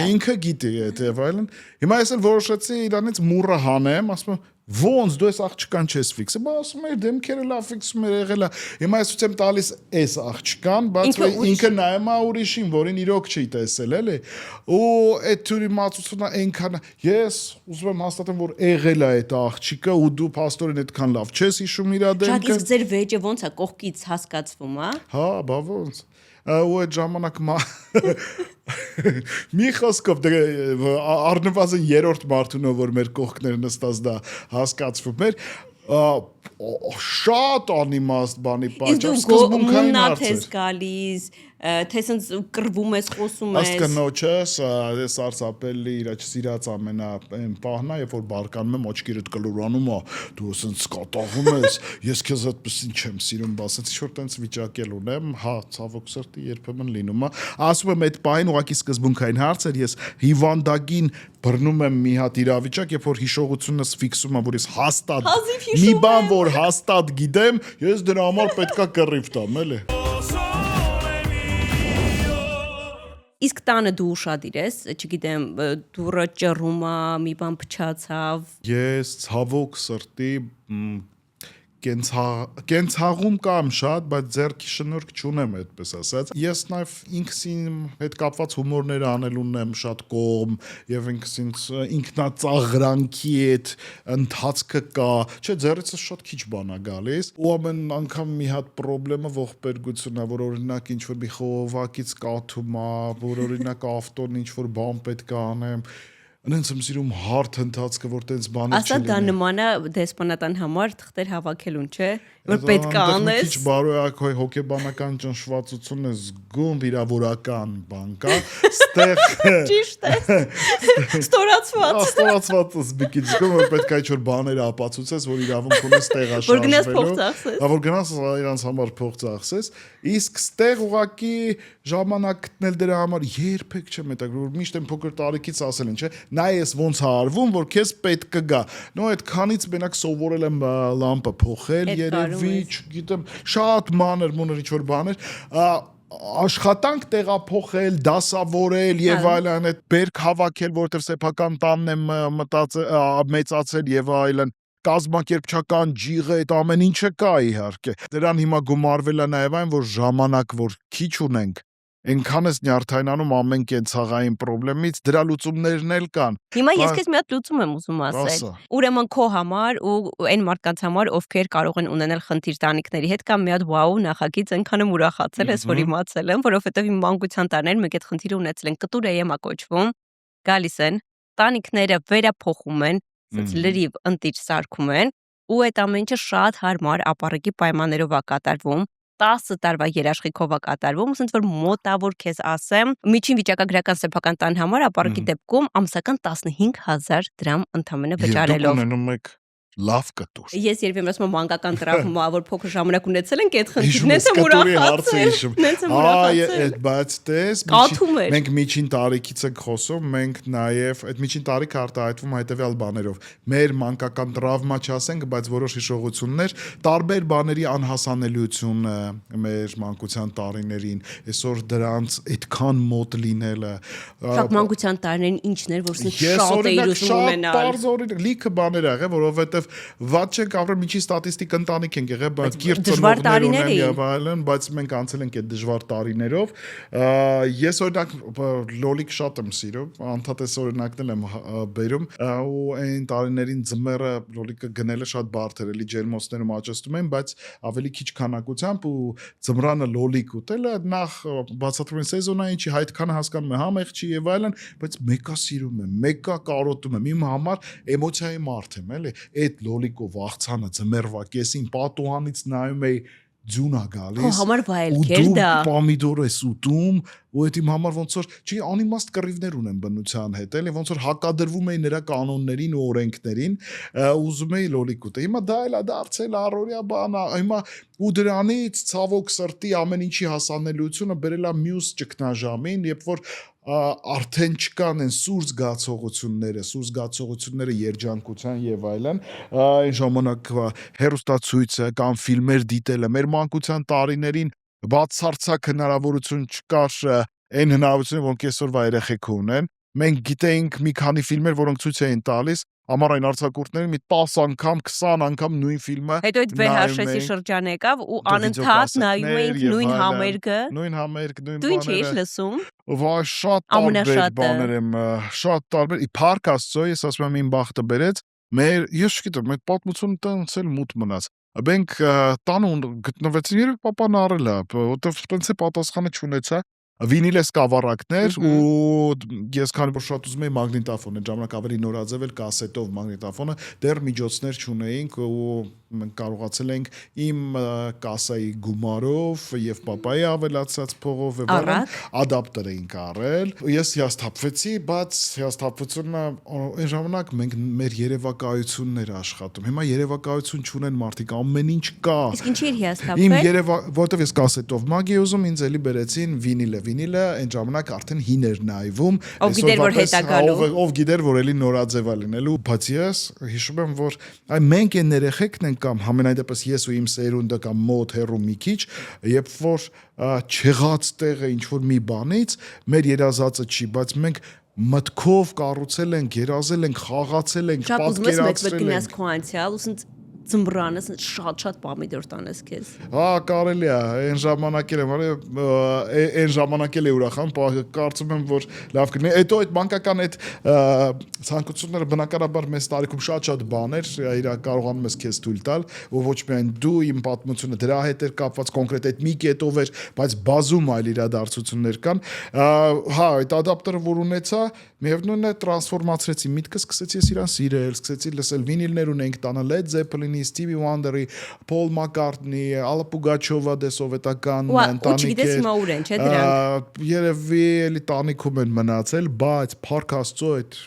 ինքը գիտի այդ եւ այլն, հիմա ես էլ որոշեցի իրանից մուրը հանեմ, ասում եմ Ոնց դու այս աղջկան չես ֆիքսել, բա ասում էր դեմքերը լավ ֆիքսում էր եղել է։ Հիմա ես ցույց եմ տալիս այս աղջկան, բայց ինքը նայում է ուրիշին, որին իրոք չի տեսել, էլի։ Ու այդ թյուրի մածությունը այնքան ես ուզում եմ հաստատեմ, որ եղել է այդ աղջիկը ու դու փաստորեն այդքան լավ չես հիշում իր դեմքը։ Ճակ իսկ ձեր վեճը ոնց է կողքից հասկացվում, հա։ Հա, բա ոնց։ Ու այդ ժամանակ մի խոսքով առնվազն երրորդ մարդունով որ մեր կողքներ նստած դա հասկացվում էր շատ անիմաստ բանի պատճառ սկզբունքային հարց էր գալիս թե սենց կռվում ես խոսում ես ասկնոջս ես արծապելի իր սիրած ամենա այն պահն է երբ որ բարկանում եմ աչքերդ կլորանում է դու սենց կատաղում ես ես քեզ այդպեսին չեմ սիրում բա սենց ինչ-որ տենց վիճակել ունեմ հա ցավոք սրտի երբեմն լինում է ասում եմ այդ պահին ուղղակի սկզբունքային հարց էր ես հիվանդագին բռնում եմ մի հատ իրավիճակ երբ որ հիշողությունս ֆիքսում է որ ես հաստատ մի բան որ հաստատ գիտեմ ես դրա համար պետքա կռիվ տամ էլի Իսկ տանը դու ուշադիր ես, չգիտեմ, դուռը ճռում է, մի բան փչացավ։ Ես ցավոք սրտի կենցաղում կամ շատ, բայց ձեռքի շնորհք չունեմ, այդպես ասած։ Ես նաև ինքս իմ հետ կապված հումորներ անելուն եմ շատ կողմ եւ ինքնածաղրանքի այդ ընթացքը կա։ Չէ, ձեռիցս շատ քիչ բան է գալիս։ Ու ամեն անգամ մի հատ խնդրեմը ողբերգությունն է, որ օրինակ ինչ որ մի խողովակից կաթում է, որ օրինակ ավտոն ինչ որ բան պետք է անեմ։ Անենց եմ սիրում հարթ ընթացքը, որ տենց բաներ Ասա դա նման է դեսպանատան համար թղթեր հավաքելուն, չէ, որ պետք է անես։ Քիչ բարոյակ հոգեբանական ճնշվածություն է զգում, վիրավորական բան կա, ստեղ Ճիշտ է։ Ստորացված։ Ստորացված մի քիչ զգում, որ պետք է ինչ-որ բաներ ապացուցես, որ իրավունք ունես տեղ աշարժվելու։ Որ գնաս իրանց համար փող ծախսես, իսկ ստեղ ուղակի ժամանակ գտնել դրա համար երբեք չեմ հետաքրքրվում, միշտ եմ փոքր տարիքից ասել են, չէ, նայ ես ոնց է արվում, որ քեզ պետք կգա։ Նո այդքանից մենակ սովորել եմ լամպը փոխել, երևի, չգիտեմ, շատ մանր մոնր ինչ-որ բաներ, աշխատանք տեղափոխել, դասավորել եւ այլն, այդ բերք հավաքել, որովհետեւ սեփական տանն եմ մեծացել եւ այլն, կազմակերպչական ջիղը, այդ ամեն ինչը կա իհարկե։ Դրան հիմա գումարվել է նաեւ այն, որ ժամանակ որ քիչ ունենք, այնքան ես նյարդայնանում ամեն կենցաղային խնդրից, դրա լուծումներն էլ կան։ Հիմա ես քեզ մի հատ լուծում եմ ուզում ասել։ Ուրեմն քո համար ու այն մարդկանց համար, ովքեր կարող են ունենալ խնդիր տանիքների հետ, կամ մի հատ վաու նախագիծ այնքան եմ ուրախացել ես, որ իմացել եմ, որովհետև իմ մանկության տարիներին մենք այդ խնդիրը ունեցել ենք, կտուր էմա կոչվում, գալիս են, տանիքները վերափոխում են, ասած լրիվ ընտիր սարքում են, ու այդ ամեն ինչը շատ հարմար ապառիկի պայմաններով է կատարվում։ 10 տարվա երաշխիքով է կատարվում, ասենց որ մոտավոր քեզ ասեմ, միջին վիճակագրական սեփական տան համար ապառիկի դեպքում ամսական 15,000 դրամ ընդամենը վճարելով։ Դուք ունենում եք լավ կտուր։ Ես երբ եմ ասում մանկական տրավմա, որ փոքր ժամանակ ունեցել ենք այդ խնդիրները, բայց տես, մենք միջին տարիքից ենք խոսում, մենք նաև այդ միջին տարիքը արտահայտվում հետևյալ բաներով։ Մեր մանկական տրավմա չասենք, բայց որոշ հիշողություններ, տարբեր բաների անհասանելիությունը մեր մանկության տարիներին, այսօր դրանց այդքան մոտ լինելը։ Շատ մանկության տարիներին ինչն էր, որ շատ էիր ուզում ունենալ։ Լիքը բաներ ա եղել, որովհետև վատ չենք ապրել, միջի ստատիստիկ ընտանիք ենք եղել, բայց կիրթ ծնողներ ունեն եւ այլն, բայց մենք անցել ենք այդ դժվար տարիներով։ Ես օրինակ լոլիկ շատ եմ սիրում, անդադես օրինակներ եմ բերում, ու այն տարիներին ձմեռը լոլիկը գնելը շատ բարդ էր, էլի ջերմոցներում աճեցնում են, բայց ավելի քիչ քանակությամբ ու ձմռանը լոլիկ ուտելը նախ բացատրում են սեզոնային չի, այդքան հասկանում եմ, համեղ չի եւ այլն, բայց մեկը սիրում եմ, մեկը կարոտում եմ, իմ համար էմոցիայի մարդ եմ, էլի այդ լոլիկով աղցանը ձմեռվա կեսին պատուհանից նայում էի ձյուն ա գալիս։ Քո համար վայելքեր դա։ Պամիդոր ես ուտում, ու այդ իմ համար ոնց որ չի անիմաստ կռիվներ ունեմ բնության հետ, էլի ոնց որ հակադրվում էի նրա կանոններին ու օրենքներին, ուզում էի լոլիկ ուտել։ Հիմա դա էլ է դարձել առօրյա բան, հիմա ու դրանից ցավոք սրտի ամեն ինչի հասանելիությունը բերել է մյուս ճգնաժամին, երբ որ արդեն չկան են սուր զգացողությունները երջանկության եւ այլն, այն ժամանակ հեռուստացույցը կամ ֆիլմեր դիտելը մեր մանկության տարիներին բացարձակ հնարավորություն չկար այն հնարավորությունը, որոնք այսօրվա երեխեք ունեն։ Մենք գիտեինք մի քանի ֆիլմեր, որոնք ցույց էին տալիս ամառային արձակուրդներին մի 10 անգամ, 20 անգամ նույն ֆիլմը։ Հետո այդ VHS-ի շրջան եկավ ու անընդհատ նայում էինք նույն համերգը։ Նույն համերգ, նույն բաները։ Դու ինչ ես լսում։ Վայ, շատ տարբեր բաներ եմ, շատ տարբեր։ Փառք Աստծո, ես ասում եմ իմ բախտը բերեց։ Ես չգիտեմ, այդ պատմությունը տենց էլ մութ մնաց։ Մենք տանը գտնվեցին, երբ պապան առել է, որտեվ տենց է պատասխանը չունեցա։ Վինիլ սկավառակներ ու ես քանի որ շատ ուզում էի մագնիտոֆոն, այդ ժամանակ ավելի նորաձև կասետով մագնիտոֆոնը, դեռ միջոցներ չունեինք ու մենք կարողացել ենք իմ կասայի գումարով եւ պապայի ավելացած փողով եւ ադապտեր էինք առել։ Ես հիասթափվեցի, բայց հիասթափությունը այն ժամանակ մենք մեր երևակայությունն էր աշխատում։ Հիմա երևակայություն չունեն մարդիկ, ամեն ինչ կա։ Իսկ ինչի էր հիասթափվել։ Որտեվ ես կասետով մագ էի ուզում, ինձ էլի բերեցին վինիլը այն ժամանակ արդեն հին էր նայվում, ով գիտեր որ հետա գալու, ով գիտեր որ էլի նորաձև է լինելու, բայց ես հիշում եմ որ մենք այն երեխեքն ենք կամ համենայնդեպս ես ու իմ սերունդը կամ մոտ հեռու մի քիչ, երբ որ չեղած տեղը ինչ որ մի բանից մեր երազածը չի, բայց մենք մտքով կառուցել ենք, երազել ենք, խաղացել ենք, պատկերացրել ենք։ Շատ ուզում ես մեկ գնաս քո անցյալ, ուսից ձմռանս շատ պամիդոր տանես քեզ։ Հա, կարելի է, այն ժամանակել եմ, այն ժամանակել է ուրախան, կարծում եմ, որ լավ կլինի։ Հետո այդ մանկական այդ ցանկությունները բնականաբար մեծ տարիքում շատ բաներ իր կարողանում ես քեզ թույլ տալ, ու ոչ միայն դու իմ պատմությունը դրա հետ էր կապված կոնկրետ այդ մի կետով էր, բայց բազում այլ իրադարձություններ կան։ Հա, այդ ադապտերը որ ունեցա, միևնույն է տրանսֆորմացրեցի միտքը, սկսեցի ես իրան սիրել, սկսեցի լսել վինիլներ ունենք տանը Led Zeppelin-ի, Stevie Wonder-ի, Paul McCartney, Alla Pugacheva դե սովետական ընտանիք է։ Ու չգիտես հիմա ուր են, չէ՞ դրանք։ Երևի էլի տանիքում են մնացել, բայց Փառք Աստծո այդ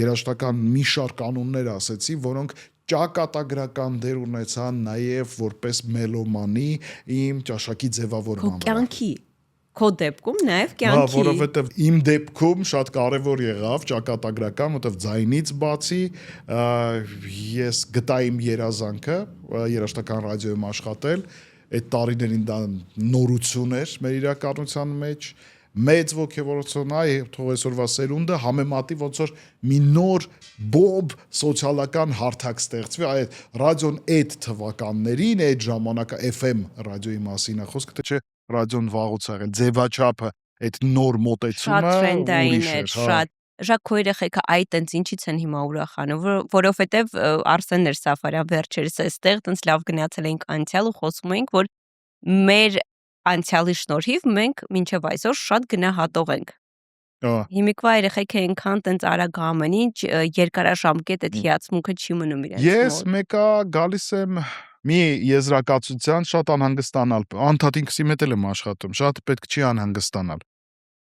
երաժշտական մի շարք կանոններ ասեցի, որոնք ճակատագրական դեր ունեցան նաև որպես մելոմանի իմ ճաշակի ձևավորման վրա։ Քո կյանքի քո դեպքում նաև կյանքի։ Որովհետև իմ դեպքում շատ կարևոր եղավ ճակատագրական, որովհետև ձայնից բացի ես գտա իմ երազանքը երաժշտական ռադիոյում աշխատել, այդ տարիներին դա նորություն էր մեր իրականության մեջ, մեծ ոգևորություն, թող այսօրվա սերունդը համեմատի ոնց որ մի նոր բոբ սոցիալական հարթակ ստեղծվի, այդ ռադիոն այդ թվականներին, այդ ժամանակը FM ռադիոյի մասին է խոսքը, թե չէ ռադիոն վաղուց եղել, ձևաչափը, այդ նոր մոտեցումը շատ տրենդային ուրիշ էր, հա։ շատ Ժակ քո երեխեքը այ տենց ինչից են հիմա ուրախանում, որովհետև Արսեններ Սաֆարյան վերջերս այստեղ տենց լավ գնացել էինք անցյալ ու խոսում էինք, որ մեր անցյալի շնորհիվ մենք մինչև այսօր շատ գնահատող ենք։ Հիմիկվա երեխեքը այնքան տենց արագ ամեն ինչ երկարաժամկետ այդ հիացմունքը չի մնում իրենց մոտ։ Ես մեկա գալիս եմ մի եզրակացության շատ անհանգստանալ, անդադ ինքսի հետ եմ աշխատում, շատ պետք չի անհանգստանալ։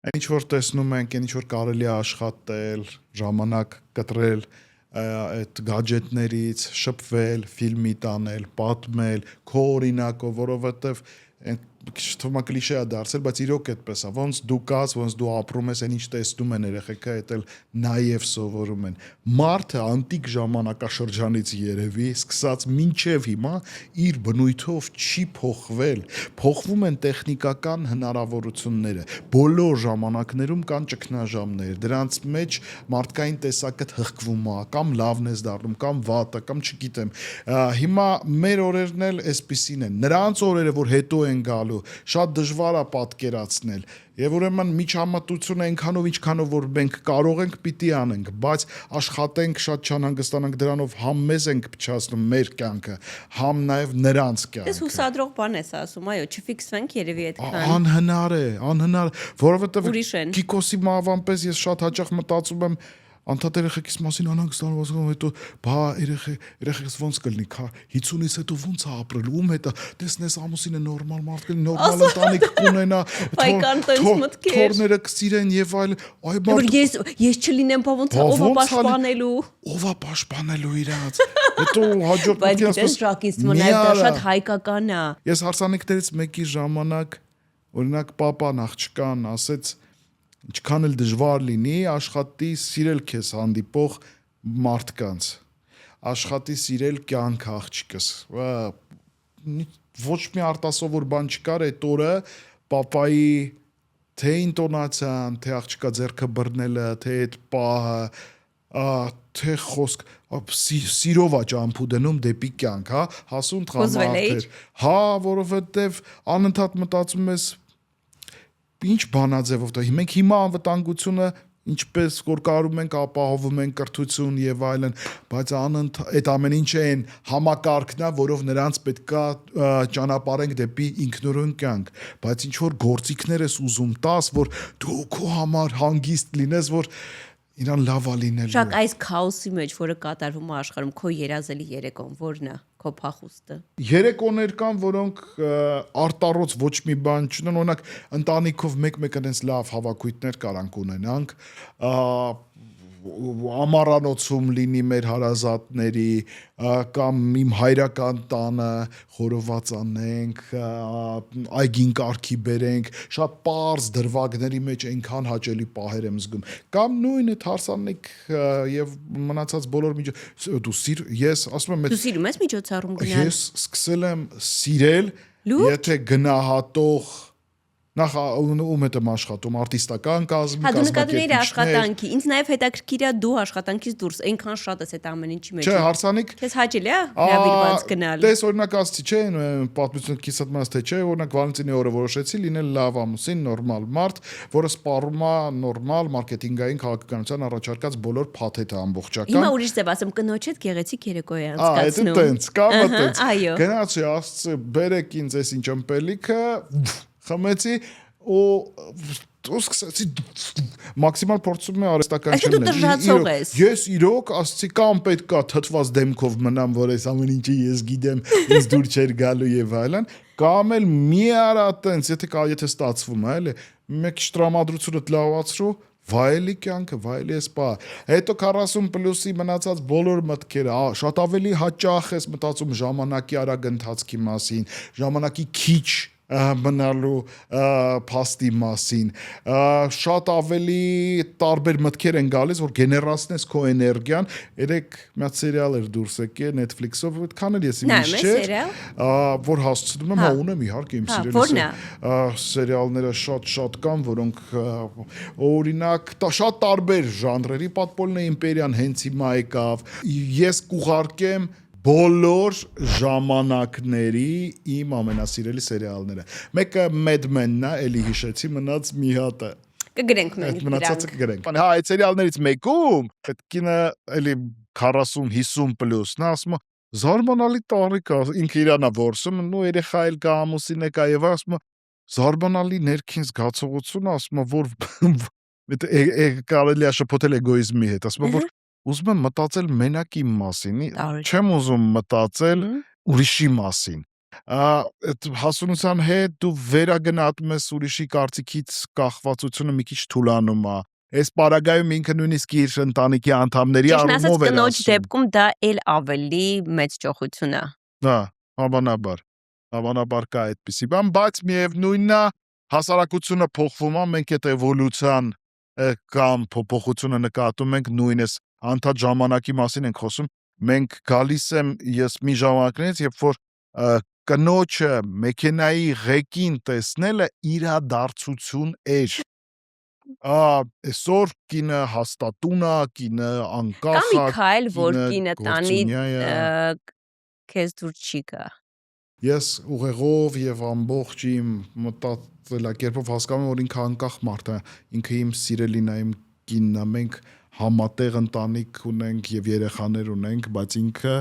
Այն ինչ որ տեսնում ենք, այն ինչ որ կարելի է աշխատել, ժամանակ կտրել այդ գadgetներից, շփվել, ֆիլմի տանել, պատմել, քո օրինակով, որովհետև թվում է կլիշե է դարձել, բայց իրոք այդպես է, ոնց դու կաս, ոնց դու ապրում ես, այն ինչ տեսնում են երեխեքը, այդ էլ նաև սովորում են։ Մարդը անտիկ ժամանակաշրջանից երևի, սկսած մինչև հիմա իր բնույթով չի փոխվել, փոխվում են տեխնիկական հնարավորությունները, բոլոր ժամանակներում կան ճգնաժամներ, դրանց մեջ մարդկային տեսակը հղկվում է, կամ լավն ես դառնում, կամ վատը, կամ չգիտեմ։ Հիմա մեր օրերն էլ այսպիսին են, նրանց օրերը, որ հետո են գալու, շատ դժվար է պատկերացնել եւ ուրեմն միջամտությունը այնքանով ինչքանով որ մենք կարող ենք պիտի անենք, բայց աշխատենք, շատ չանհանգստանանք դրանով, համ մեզ ենք փչացնում մեր կյանքը, համ նաեւ նրանց կյանքը։ Դες հուսադրող բան ես ասում, այո, չֆիքսվենք երևի այդքան։ Անհնար, որովհետեւ Ուրիշ են։ Կիկոսի մավանպես ես շատ հաճախ մտածում եմ անդադ երեխեքիս մասին անհանգստանում ասում հետո բա երեխեքս ոնց կլինի 50-ից հետո ոնց է ապրել ում հետ տեսնես ամուսինը նորմալ մարդ կլինի նորմալ ընտանիք կունենա Պայքան տենց մտքեր թորները կսիրեն եւ այլ այ բա ես չլինեմ բա ոնց ով է պաշտպանելու ով է պաշտպանելու իրաց հետո հաջորդ բայց դες շակից մնայ դա շատ հայկական է ես հարսանիքներից մեկի ժամանակ օրինակ papan աղջկան ասեց ինչքան էլ դժվար լինի, աշխատի սիրել քեզ հանդիպող մարդկանց, աշխատի սիրել կյանք աղջիկս, ոչ մի արտասովոր բան չկար այդ օրը, պապայի թե ինտոնացիան, թե աղջկա ձեռքը բռնելը, թե այդ պահը, թե խոսք, սիրով է ճամփու դնում դեպի կյանք, հա, հասուն տղամարդեր, հա, որովհետև անընդհատ մտածում ես ինչ բանաձևով դա մենք հիմա անվտանգությունը ինչպես որ կարում ենք ապահովում ենք կրթություն եւ այլն բայց այդ ամեն ինչը այն համակարգն է որով նրանց պետքա ճանապարհենք դեպի ինքնուրույն կյանք բայց ինչ որ գործիքներ ես ուզում տաս որ դու քո համար հանգիստ լինես որ իրան լավ է լինելու Շակ այս քաոսի մեջ որը կատարվում է աշխարհում քո երազելի երեկոն որն է քո փախուստը երեկոներ կան որոնք արտառոց ոչ մի բան չունեն օրինակ ընտանիքով մեկ-մեկ այնպես լավ հավաքույթներ կարանք ունենանք ամառանոցում լինի մեր հարազատների կամ իմ հայրական տանը խորոված անենք այգին կարգի բերենք շատ པարզ դրվագների մեջ այնքան հաճելի պահեր եմ զգում կամ նույն այդ հարսանիք եւ մնացած բոլոր դու ես ասում եմ դու սիրում ես միջոցառում գնալ ես սկսել եմ սիրել եթե գնահատող Նախ ում հետ եմ աշխատում, արտիստական կազմի, Հա դու նկատում ես կազմակերպիչներ։ աշխատանքի։ Ինձ նաև հետաքրքիր է դու աշխատանքից դուրս այնքան շատ ես այդ ամեն ինչի մեջ։ Չէ, հարսանիք։ Քեզ հաճելի է հրավիրված գնալ։ Տես օրինակ ասացի, չէ, պատմությունը կիսատ մաս թե չէ, օրինակ Վալենտինի օրը որոշեցի լինել լավ ամուսին, նորմալ մարդ, որը սպառում է նորմալ մարքեթինգային քաղաքականության առաջարկած բոլոր փաթեթը ամբողջական։ Հիմա ուրիշ ձև ասեմ, կնոջ հետ գեղեցիկ երեկո է Այդ տենց, կամ այդպես։ Այո։ Գնացի, ասացի, բերեք ինձ այս ինչ ըմպելիքը, խմեցի ու սկսեցի մաքսիմալ փորձում եմ արհեստական չլինել։ Այսինքն դու դժվարացող ես։ Ես իրոք ասացի կամ պետքա թթված դեմքով մնամ, որ այս ամեն ինչը ես գիտեմ, ինձ դուր չէր գալու եւ այլն, կամ էլ մի արա տենց, եթե ստացվում է, էլի, մեկ տրամադրությունը լավացրու վայելի կյանքը, վայելի սպա։ Հետո 40+ մնացած բոլոր մտքերը, շատ ավելի հաճախ ես մտածում ժամանակի արագ ընթացքի մասին, ժամանակի քիչ մնալու փաստի մասին, շատ ավելի տարբեր մտքեր են գալիս, որ գեներացնես քո էներգիան։ Երեք մի հատ սերիալ էր դուրս եկել Netflix-ով, այդքան էլ ես իմիջ չէր, որ հասցնում եմ, ունեմ իհարկե իմ սիրելի սերիալները շատ կան, որոնք օրինակ շատ տարբեր ժանրերի Պատպոլնե իմպերիան հենց հիմա եկավ։ Ես կուղարկեմ բոլոր ժամանակների իմ ամենասիրելի սերիալները։ Մեկը Mad Men-ն է, էլի հիշեցի, մնաց մի հատը։ Կգրենք մենք դրանք։ Մնացածը կգրենք։ Հա, այդ սերիալներից մեկում այդ կինը էլի 40-50+, նա ասում է զարմանալի տարիք է, ինքը իրանա որսում, ու երեխա էլ կա, ամուսին է կա եւ ասում է զարմանալի ներքին զգացողություն, ասում է որ կարելի է շփոթել էգոիզմի հետ, ասում է որ ուզում եմ մտածել մենակ իմ մասին, չեմ ուզում մտածել ուրիշի մասին։ Այդ հասունության հետ դու վերագնահատում ես ուրիշի կարծիքից կախվածությունը մի քիչ թուլանում է։ Այս պարագայում ինքը նույնիսկ իր ընտանիքի անդամների առումով է կնոջ դեպքում դա էլ ավելի մեծ ճոխություն է։ Հա, հավանաբար կա այդպիսի բան, բայց միևնույնն է հասարակությունը փոխվում է, մենք այդ էվոլյուցիան կամ փոփոխությունը նկատում ենք նույնս անդադ ժամանակի մասին ենք խոսում, մենք գալիս եմ ես մի ժամանակներից, երբ որ կնոջը մեքենայի ղեկին տեսնելը իրադարձություն էր։ Այսօր կինը հաստատուն է, կինը անկախ է, Կամ մի քայլ, որ կինը տանի քեզ դուր չի գա։ Ես ուղեղով եւ ամբողջ իմ մտածելակերպով հասկանում եմ, որ ինքը անկախ մարդ է, ինքը իմ սիրելին է, իմ կինն է, մենք համատեղ ընտանիք ունենք եւ երեխաներ ունենք, բայց ինքը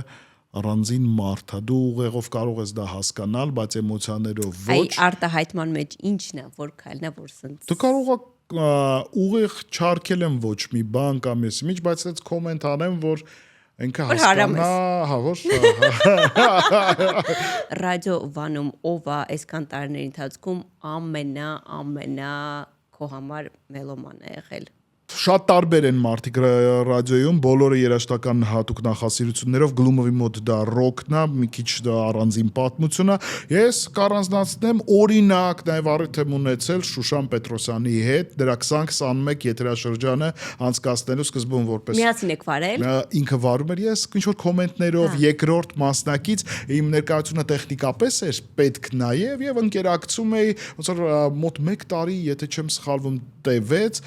առանձին մարդ է։ Դու ուղեղով կարող ես դա հասկանալ, բայց էմոցիաներով ոչ։ Այ արտահայտման մեջ ի՞նչն է, որ քայլն է, որ սենց։ Դու կարող ես ուղիղ չարկել եմ ոչ մի բան կամ ես միջ, բայց այդ կոմենտ անեմ, որ ինքը հասկանա, հա, որ Ռադիո Վանում ով է այսքան տարիների ընթացքում ամենա քո համար մելոման է եղել։ Շատ տարբեր են մարդիկ ռադիոյում, բոլորը երաժշտական հատուկ նախասիրություններով, Գլումովի մոտ դա ռոքն է, մի քիչ դա առանձին պատմություն է։ Ես կառանձնացնեմ օրինակ, նաև առիթ եմ ունեցել Շուշան Պետրոսյանի հետ, դրա 2021 եթերաշրջանը անցկացնելու սկզբում որպես Միասին եք վարել։ Ինքը վարում էր, ես ինչ որ կոմենտներով երկրորդ մասնակից, իմ ներկայությունը տեխնիկապես էր պետք նաև եւ ընկերակցում էի, ոնց որ մոտ 1 տարի, եթե չեմ սխալվում, տևեց,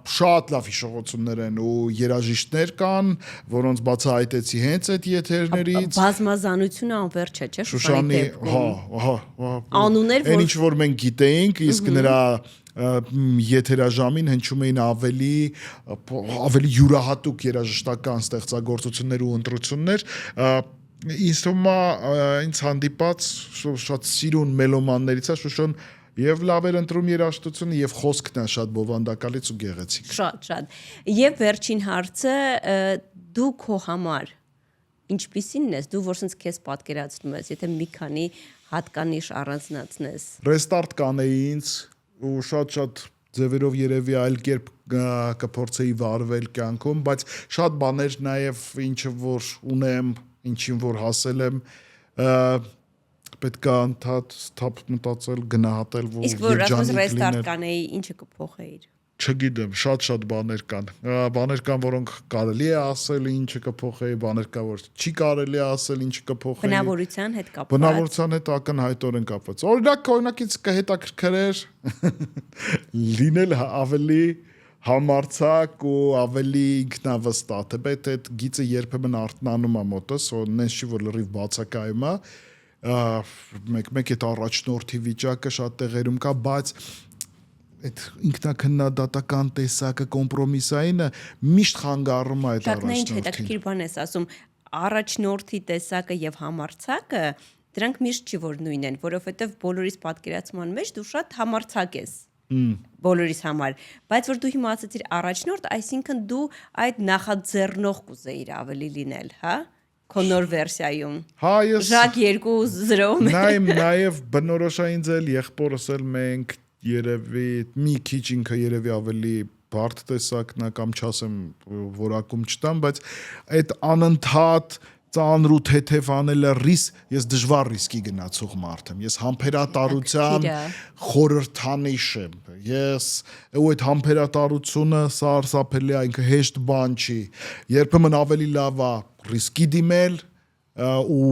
շատ լավ հիշողություններ են ու երաժիշտներ կան, որոնց բացահայտեցի հենց այդ եթերներից։ Բազմազանությունը անվերջ է, չէ՞։ Շուշանի, հա, անուններ, որ ինչ որ մենք գիտեինք, իսկ նրա եթերաժամին հնչում էին ավելի յուրահատուկ երաժշտական ստեղծագործություններ ու ընտրություններ։ Ինձ թվում է ինձ հանդիպած շատ սիրուն մելոմաններից է Շուշան եւ լավ էր ընտրում երաժշտությունը եւ խոսքն է շատ բովանդակալից ու գեղեցիկ։ Շատ։ Եվ վերջին հարցը դու քո համար ինչպիսին ես, դու որ sense քեզ պատկերացնում ես, եթե մի քանի հատկանիշ առանձնացնես։ Ռեստարտ կանեի ինձ ու շատ ձևերով երևի այլ կերպ կփորձեի վարվել կյանքում, բայց շատ բաներ նաեւ ինչը որ ունեմ, ինչին որ հասել եմ, պետք է անդադ սթափ մտածել, գնահատել, որ Իսկ որ ասես ռեստարտ կանեի, ինչը կփոխեիր։ Չգիտեմ, շատ բաներ կան։ Բաներ կան, որոնք կարելի է ասել, ինչը կփոխեի, բաներ կա, որ չի կարելի է ասել, ինչը կփոխեի։ Բնավորության հետ կապված։ Բնավորության հետ ակնհայտորեն կապված։ Օրինակից կհետաքրքրեր լինել ավելի համարձակ ու ավելի ինքնավստահ։ Թեպետ այդ գիծը երբեմն արթնանում է մոտս, նենց չի որ լրիվ բացակայում է։ Մեկ այդ առաջնորդի վիճակը շատ տեղերում կա, բայց այդ ինքնակնդատական տեսակը կոմպրոմիսայինը միշտ խանգարում է այդ առաջնորդին։ Շատ ինչ առաջնորդին։ հետաքրքիր բան ես ասում, առաջնորդի տեսակը եւ համարձակը դրանք միշտ չի որ նույնն են, որովհետեւ բոլորիս պատկերացման մեջ դու շատ համարձակ ես։ Բոլորիս համար, բայց որ դու հիմա ասացիր առաջնորդ, այսինքն դու այդ նախաձեռնող կուզեիր ավելի լինել, հա? Քո նոր վերսիայում։ Հա, ես Ժակ 2-0 Նաև բնորոշային ձել եղբորս էլ մենք երևի մի քիչ ինքը երևի ավելի բարդ տեսակն է կամ չասեմ որակում չտամ, բայց այդ անընդհատ ծանր ու թեթև անելը ես դժվար ռիսկի գնացող մարդ եմ։ Ես համբերատարության խորհրդանիշ եմ։ Ես ու այդ համբերատարությունը սարսափելի է, ինքը հեշտ բան չի։ Երբեմն ավելի լավ է ռիսկի դիմել ու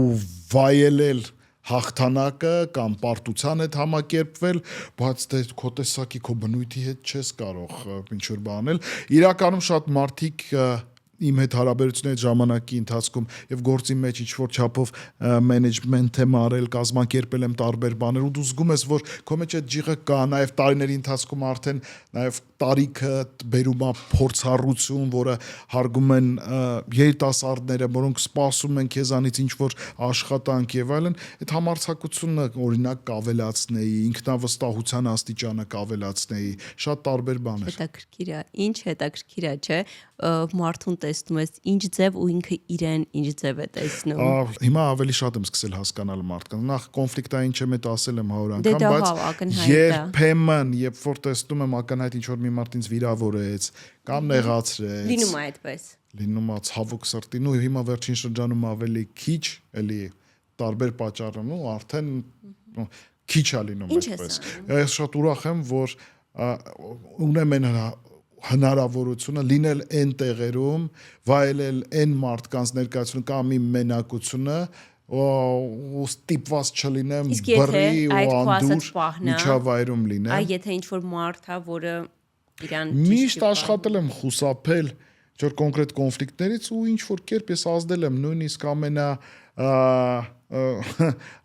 վայելել հաղթանակը կամ պարտության հետ համակերպվել, բայց դե քո տեսակի, քո բնույթի հետ չես կարող ինչ որ բանել։ Իրականում շատ մարդիկ իմ հետ հարաբերությունների ժամանակի ընթացքում եւ գործի մեջ ինչ որ չափով մենեջմենթ եմ արել, կազմակերպել եմ տարբեր բաներ ու դու զգում ես, որ քո մեջ այդ ջիղը կա, նաեւ տարիների ընթացքում արդեն նաեւ տարիքը բերում է փորձառություն, որը հարգում են երիտասարդները, որոնք սպասում են քեզանից ինչ որ աշխատանք եւ այլն, այդ համարձակությունը օրինակ կավելացնեի, ինքնավստահության աստիճանը կավելացնեի, շատ տարբեր բաներ։ Հետաքրքիր է, ինչ հետաքրքիր է, չէ՞, մարդուն տեսնում ես ինչ ձև ու ինքը իրեն ինչ ձև է տեսնում։ Հիմա ավելի շատ եմ սկսել հասկանալ մարդկանց։ Նախ կոնֆլիկտային չեմ էդ ասել եմ 100 անգամ, բայց երբեմն, երբ որ տեսնում եմ ակնհայտ ինչ որ մի մարդ ինձ վիրավորեց կամ նեղացրեց։ Լինում է այդպես։ Լինում է ցավոք սրտին ու հիմա վերջին շրջանում ավելի քիչ, էլի տարբեր պատճառներով ու արդեն քիչ է լինում այդպես։ Ես շատ ուրախ եմ, որ ունեմ այն հնարավորությունը լինել այն տեղերում, վայելել այն մարդկանց ներկայությունը կամ իմ մենակությունը ու ստիպված չլինեմ բռի ու անդուր միջավայրում լինեմ։ Այ եթե ինչ որ մարդ է, որը իրան միշտ աշխատել եմ խուսափել ինչ-որ կոնկրետ կոնֆլիկտներից ու ինչ որ կերպ ես ազդել եմ նույնիսկ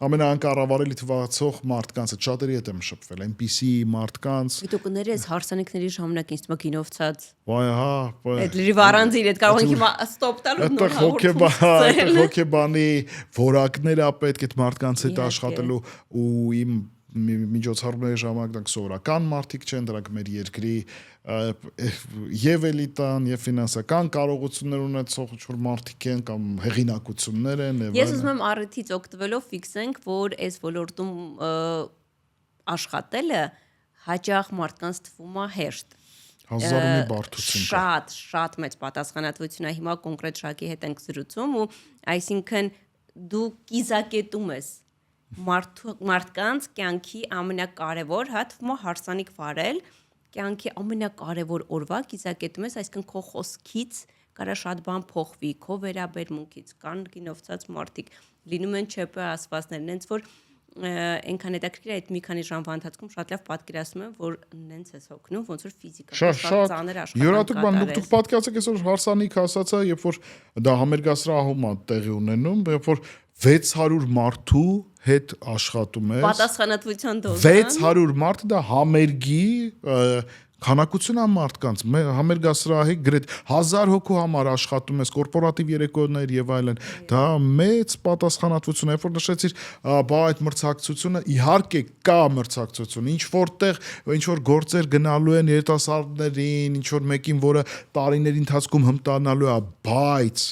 ամենաանկառավարելի թվացող մարդկանց հետ շատերի հետ եմ շփվել, այնպիսի մարդկանց։ Դու կներես հարսանիքների ժամանակ ինձ թվում գինովցած։ Վայ, հա, Այդ լրիվ առանձին այդ կարող ենք հիմա ստոպ տալ ու նոր հոգեբան, հոգեբանի որակներ է պետք այդ մարդկանց հետ աշխատելու ու իմ միջոցառումների ժամանակ դրանք սովորական մարդիկ չեն, դրանք մեր երկրի եւ էլիտան եւ ֆինանսական կարողություններ ունեցող ինչ-որ մարդիկ են կամ հեղինակություններ են եւ Ես ուզում եմ առիթից օգտվելով ֆիքսենք, որ այս ոլորտում աշխատելը հաճախ մարդկանց թվում է հեշտ։ Հազարումի բարդություն կա։ Շատ մեծ պատասխանատվություն է հիմա կոնկրետ շակի հետ ենք զրուցում ու այսինքն դու կիզակետում ես մարդկանց կյանքի ամենակարևոր, հա թվում է հարսանիք վարել, կյանքի ամենակարևոր օրվա կիզակետում ես, այսինքն քո խոսքից կարա շատ բան փոխվի, քո վերաբերմունքից, կան գինովցած մարդիկ, լինում են ՉՊ ասվածներ, նենց որ այնքան հետաքրքիր է այդ մի քանի ժամվա ընթացքում շատ լավ պատկերացնում եմ, որ նենց ես հոգնում, ոնց որ ֆիզիկական շատ ծանր աշխատանք կատարես։ Յուրատուկ բան, դուք պատկերացեք այսօր հարսանիք ասացա, երբ որ դա համերգասրահում է տեղի ունենում, երբ որ 600 մարդու հետ աշխատում ես։ Պատասխանատվության դոզ։ 600 մարդ դա համերգի քանակություն է մարդկանց, համերգասրահի գրեթե 1000 հոգու համար աշխատում ես, կորպորատիվ երեկոներ եւ այլն։ Դա մեծ պատասխանատվություն է, երբ որ նշեցիր, բա այդ մրցակցությունը իհարկե կա մրցակցություն, ինչ որտեղ ինչ որ գործեր գնալու են երիտասարդներին, ինչ որ մեկին, որը տարիների ընթացքում հմտանալու է, բայց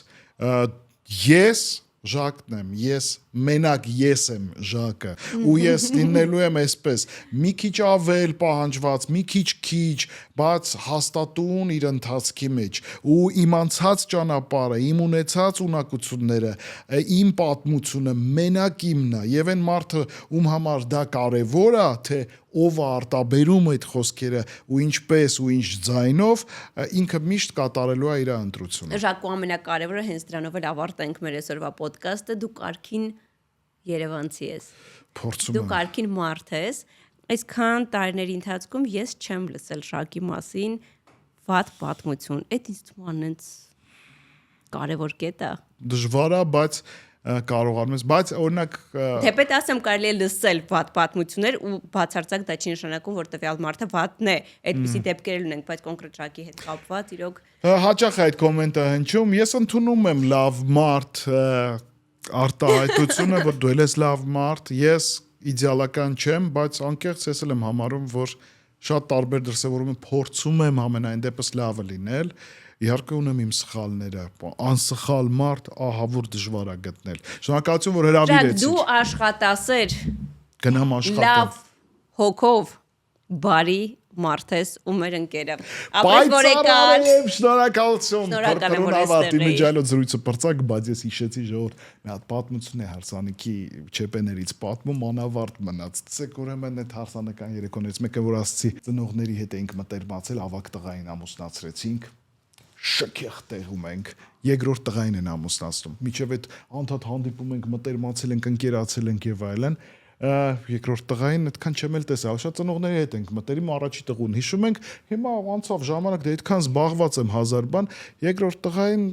ես Ժակն եմ, ես մենակ ես եմ Ժակը ու ես լինելու եմ այսպես մի քիչ ավել պահանջված, մի քիչ, բայց հաստատուն իր ընթացքի մեջ ու իմ անցած ճանապարհը, իմ ունեցած ունակությունները, իմ պատմությունը մենակ իմն է եւ այն մարդը ում համար դա կարեւոր է, թե ով է արտաբերում այդ խոսքերը ու ինչպես ու ինչ ձայնով, ինքը միշտ կատարելու է իր ընտրությունը։ Ժակո ամենակարևորը հենց դրանով էլ ավարտենք մեր այսօրվա ոդկասթը, դու կարքին Երևանցի ես։ Փորձում Դու եմ։ կարքին մարդ ես, այսքան տարիների ընթացքում ես չեմ լսել Ժակի մասին վատ պատմություն։ Այդ ինձ թվում է այնց կարևոր կետ է։ Դժվար է, բայց կարողանում ես, բայց օրինակ Թեպետ ասեմ կարելի է լսել վատ պատմություններ ու բացարձակ դա չի նշանակում, որ տվյալ մարդը վատն է։ Այդպիսի դեպքեր ունենք, բայց կոնկրետ Ժակի հետ կապված իրոք հաճախ այդ կոմենտը հնչում, ես ընդունում եմ լավ մարդ արտահայտությունը, որ դու ես լավ մարդ, ես իդեալական չեմ, բայց անկեղծ ես եմ համարում, որ շատ տարբեր դրսևորում փորձում եմ ամենայն դեպս լավը լինել, իհարկե ունեմ իմ սխալները, անսխալ մարդ ահա որ դժվար է գտնել։ Շնորհակալություն, որ հրավիրեցիք։ Դու աշխատասեր Գնամ աշխատեմ։ լավ հոգով բարի մարդ ես ու մեր ընկերը։ Ապրես որ եկար։ Շնորհակալություն։ Շնորհակալ եմ, որ Ավարտի այստեղ միջայլո զրույցը բրծակ, բայց ես հիշեցի ժողովուրդ մի հատ պատմություն է հարսանիքի չեպեներից պատմում անավարտ մնաց։ Ցեք ուրեմն այդ հարսանեկան երեկոներից մեկը որ ասացի ծնողների հետ էինք մտերմացել, ավակ տղային ամուսնացրեցինք։ Շքեղ տեղում ենք, երկրորդ տղային են ամուսնացնում։ Միջև այդ անդադ հանդիպում ենք, մտերմացել ենք, ընկերացել ենք եւ այլն։ Երկրորդ տղային այդքան չեմ էլ տեսա, շատ ծնողների հետ ենք մտերիմ առաջի տղուն։ Հիշում ենք, հիմա անցավ ժամանակ, դե այդքան զբաղված եմ 1000 բան, երկրորդ տղային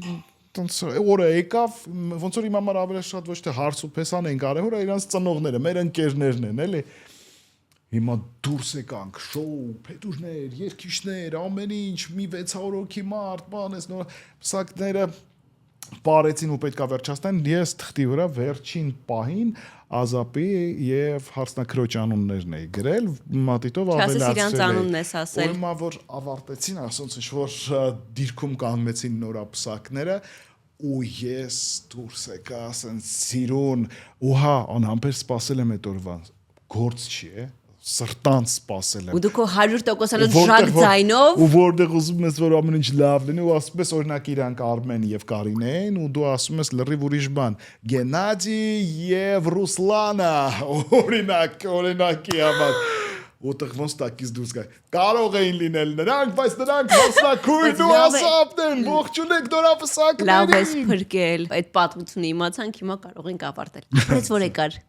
տոնց օրը եկավ, ոնց որ իմ համար ավելի շատ ոչ թե հարց ու փեսան են կարևորը, իրանց ծնողները, մեր ընկերներն են, էլի։ Հիմա դուրս եկանք, շոու, փետուրներ, երկիշներ, ամեն ինչ, մի 600 հոգի մարդ, բան էս նոր պսակները բարեցին ու պետքա վերջացնեն, ես թղթի վրա վերջին պահին Ազապի եւ հարսնակրոջ անուններն էի գրել, մատիտով ավելացրել։ Չասես իրանց անունն ես ասել։ Ուրեմն որ ավարտեցին, ասոնց ինչ որ դիրքում կանգնեցին նորապսակները ու ես դուրս եկա, ասեն սիրուն, ու հա, անհամբեր սпасել եմ այդ օրվան։ Գործ չի է։ Սրտանց սпасել եմ։ Ու դու քո 100%-անոց ժակ ձայնով ու որտեղ ուզում ես որ ամեն ինչ լավ լինի ու ասում ես օրինակ իրանք Արմեն եւ Կարինեն ու դու ասում ես լրիվ ուրիշ բան Գենադի եւ Ռուսլանը օրինակի համար որտեղ ոնց տակից դուրս գա կարող էին լինել նրանք բայց նրանք հասնակույն ու ասապն են ողջունեք դորապսակներին լավ ես փրկել այդ պատմությունը իմացանք հիմա կարող ենք ավարտել ապրես որ եկար